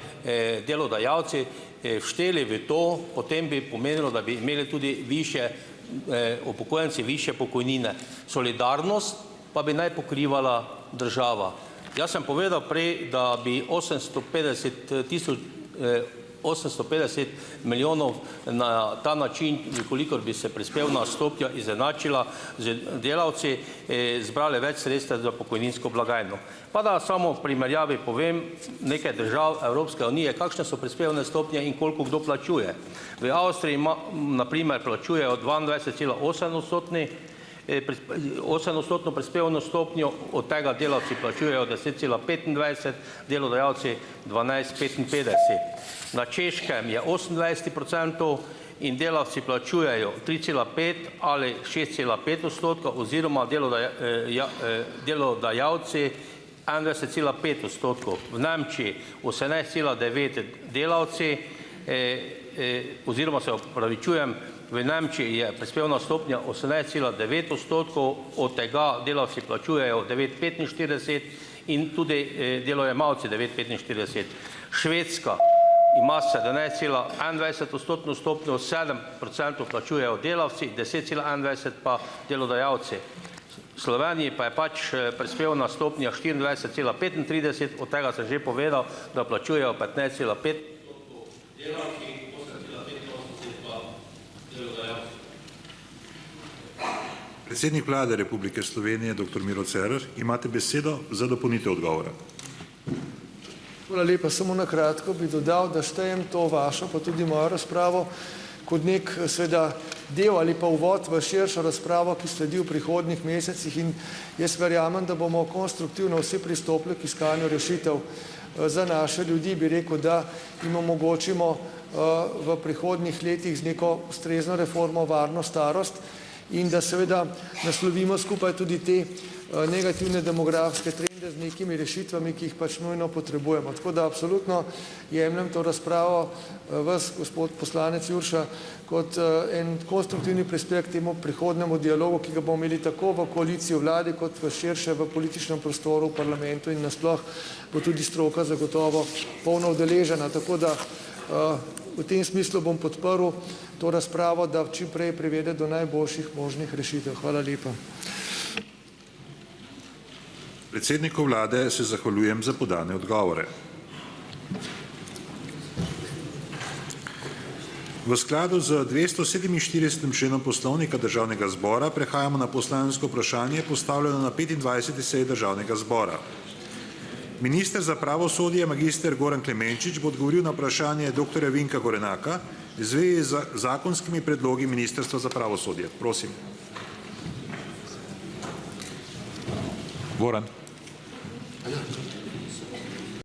delodajalci, všteli v to, potem bi pomenilo, da bi imeli tudi višje upokojenci višje pokojnine. Solidarnost pa bi naj pokrivala država. Jaz sem povedal prej, da bi 850 milijonov na ta način, kolikor bi se prispevna stopnja izenačila z delavci, zbrali več sredstev za pokojninsko blagajno. Pa da samo v primerjavi povem nekaj držav Evropske unije, kakšne so prispevne stopnje in koliko kdo plačuje. V Avstriji na primer plačujejo 22,8% prispevno stopnjo, od tega delavci plačujejo 10,25, delodajalci 12,55. Na Češkem je 28% in delavci plačujejo 3,5 ali 6,5% oziroma delodajalci 21,5%. V Nemčiji 18,9 delavci oziroma se opravičujem, v Nemčiji je prispevna stopnja 18,9%, od tega delavci plačujejo 9,45 in tudi delojemalci 9,45. Švedska ima 17,21% stopnjo, 7% plačujejo delavci, 10,21 pa delodajalci. V Sloveniji pa je pač prispevna stopnja 24,35, od tega sem že povedal, da plačujejo 15,5 delavci.
Predsednik Vlade Republike Slovenije, dr. Miro Cerar, imate besedo za dopolnitev odgovora.
Hvala lepa. Samo na kratko bi dodal, da štejem to vašo, pa tudi mojo razpravo, kot nek seveda del ali pa uvod v širšo razpravo, ki sledi v prihodnjih mesecih, in jaz verjamem, da bomo konstruktivno vsi pristopili k iskanju rešitev za naše ljudi. Bi rekel, da jim omogočimo v prihodnjih letih z neko ustrezno reformo varno starost in da seveda naslovimo skupaj tudi te negativne demografske trende z nekimi rešitvami, ki jih pač nujno potrebujemo. Tako da absolutno jemljem to razpravo vas, gospod poslanec Jurša, kot en konstruktivni prispevek k temu prihodnjemu dialogu, ki ga bomo imeli tako v koaliciji v vladi, kot v širše v političnem prostoru v parlamentu in nasploh bo tudi stroka zagotovo polno udeležena. Tako da v tem smislu bom podprl to razpravo, da čim prej privede do najboljših možnih rešitev. Hvala lepa.
Predsedniku vlade se zahvaljujem za podane odgovore. V skladu z 247. členom Poslovnika Državnega zbora prehajamo na poslansko vprašanje postavljeno na 25. seji Državnega zbora. Minister za pravosodje magister Goran Klemenčič bo odgovoril na vprašanje dr. Vinka Gorenaka v zvezi z zakonskimi predlogi Ministrstva za pravosodje. Prosim. Goran.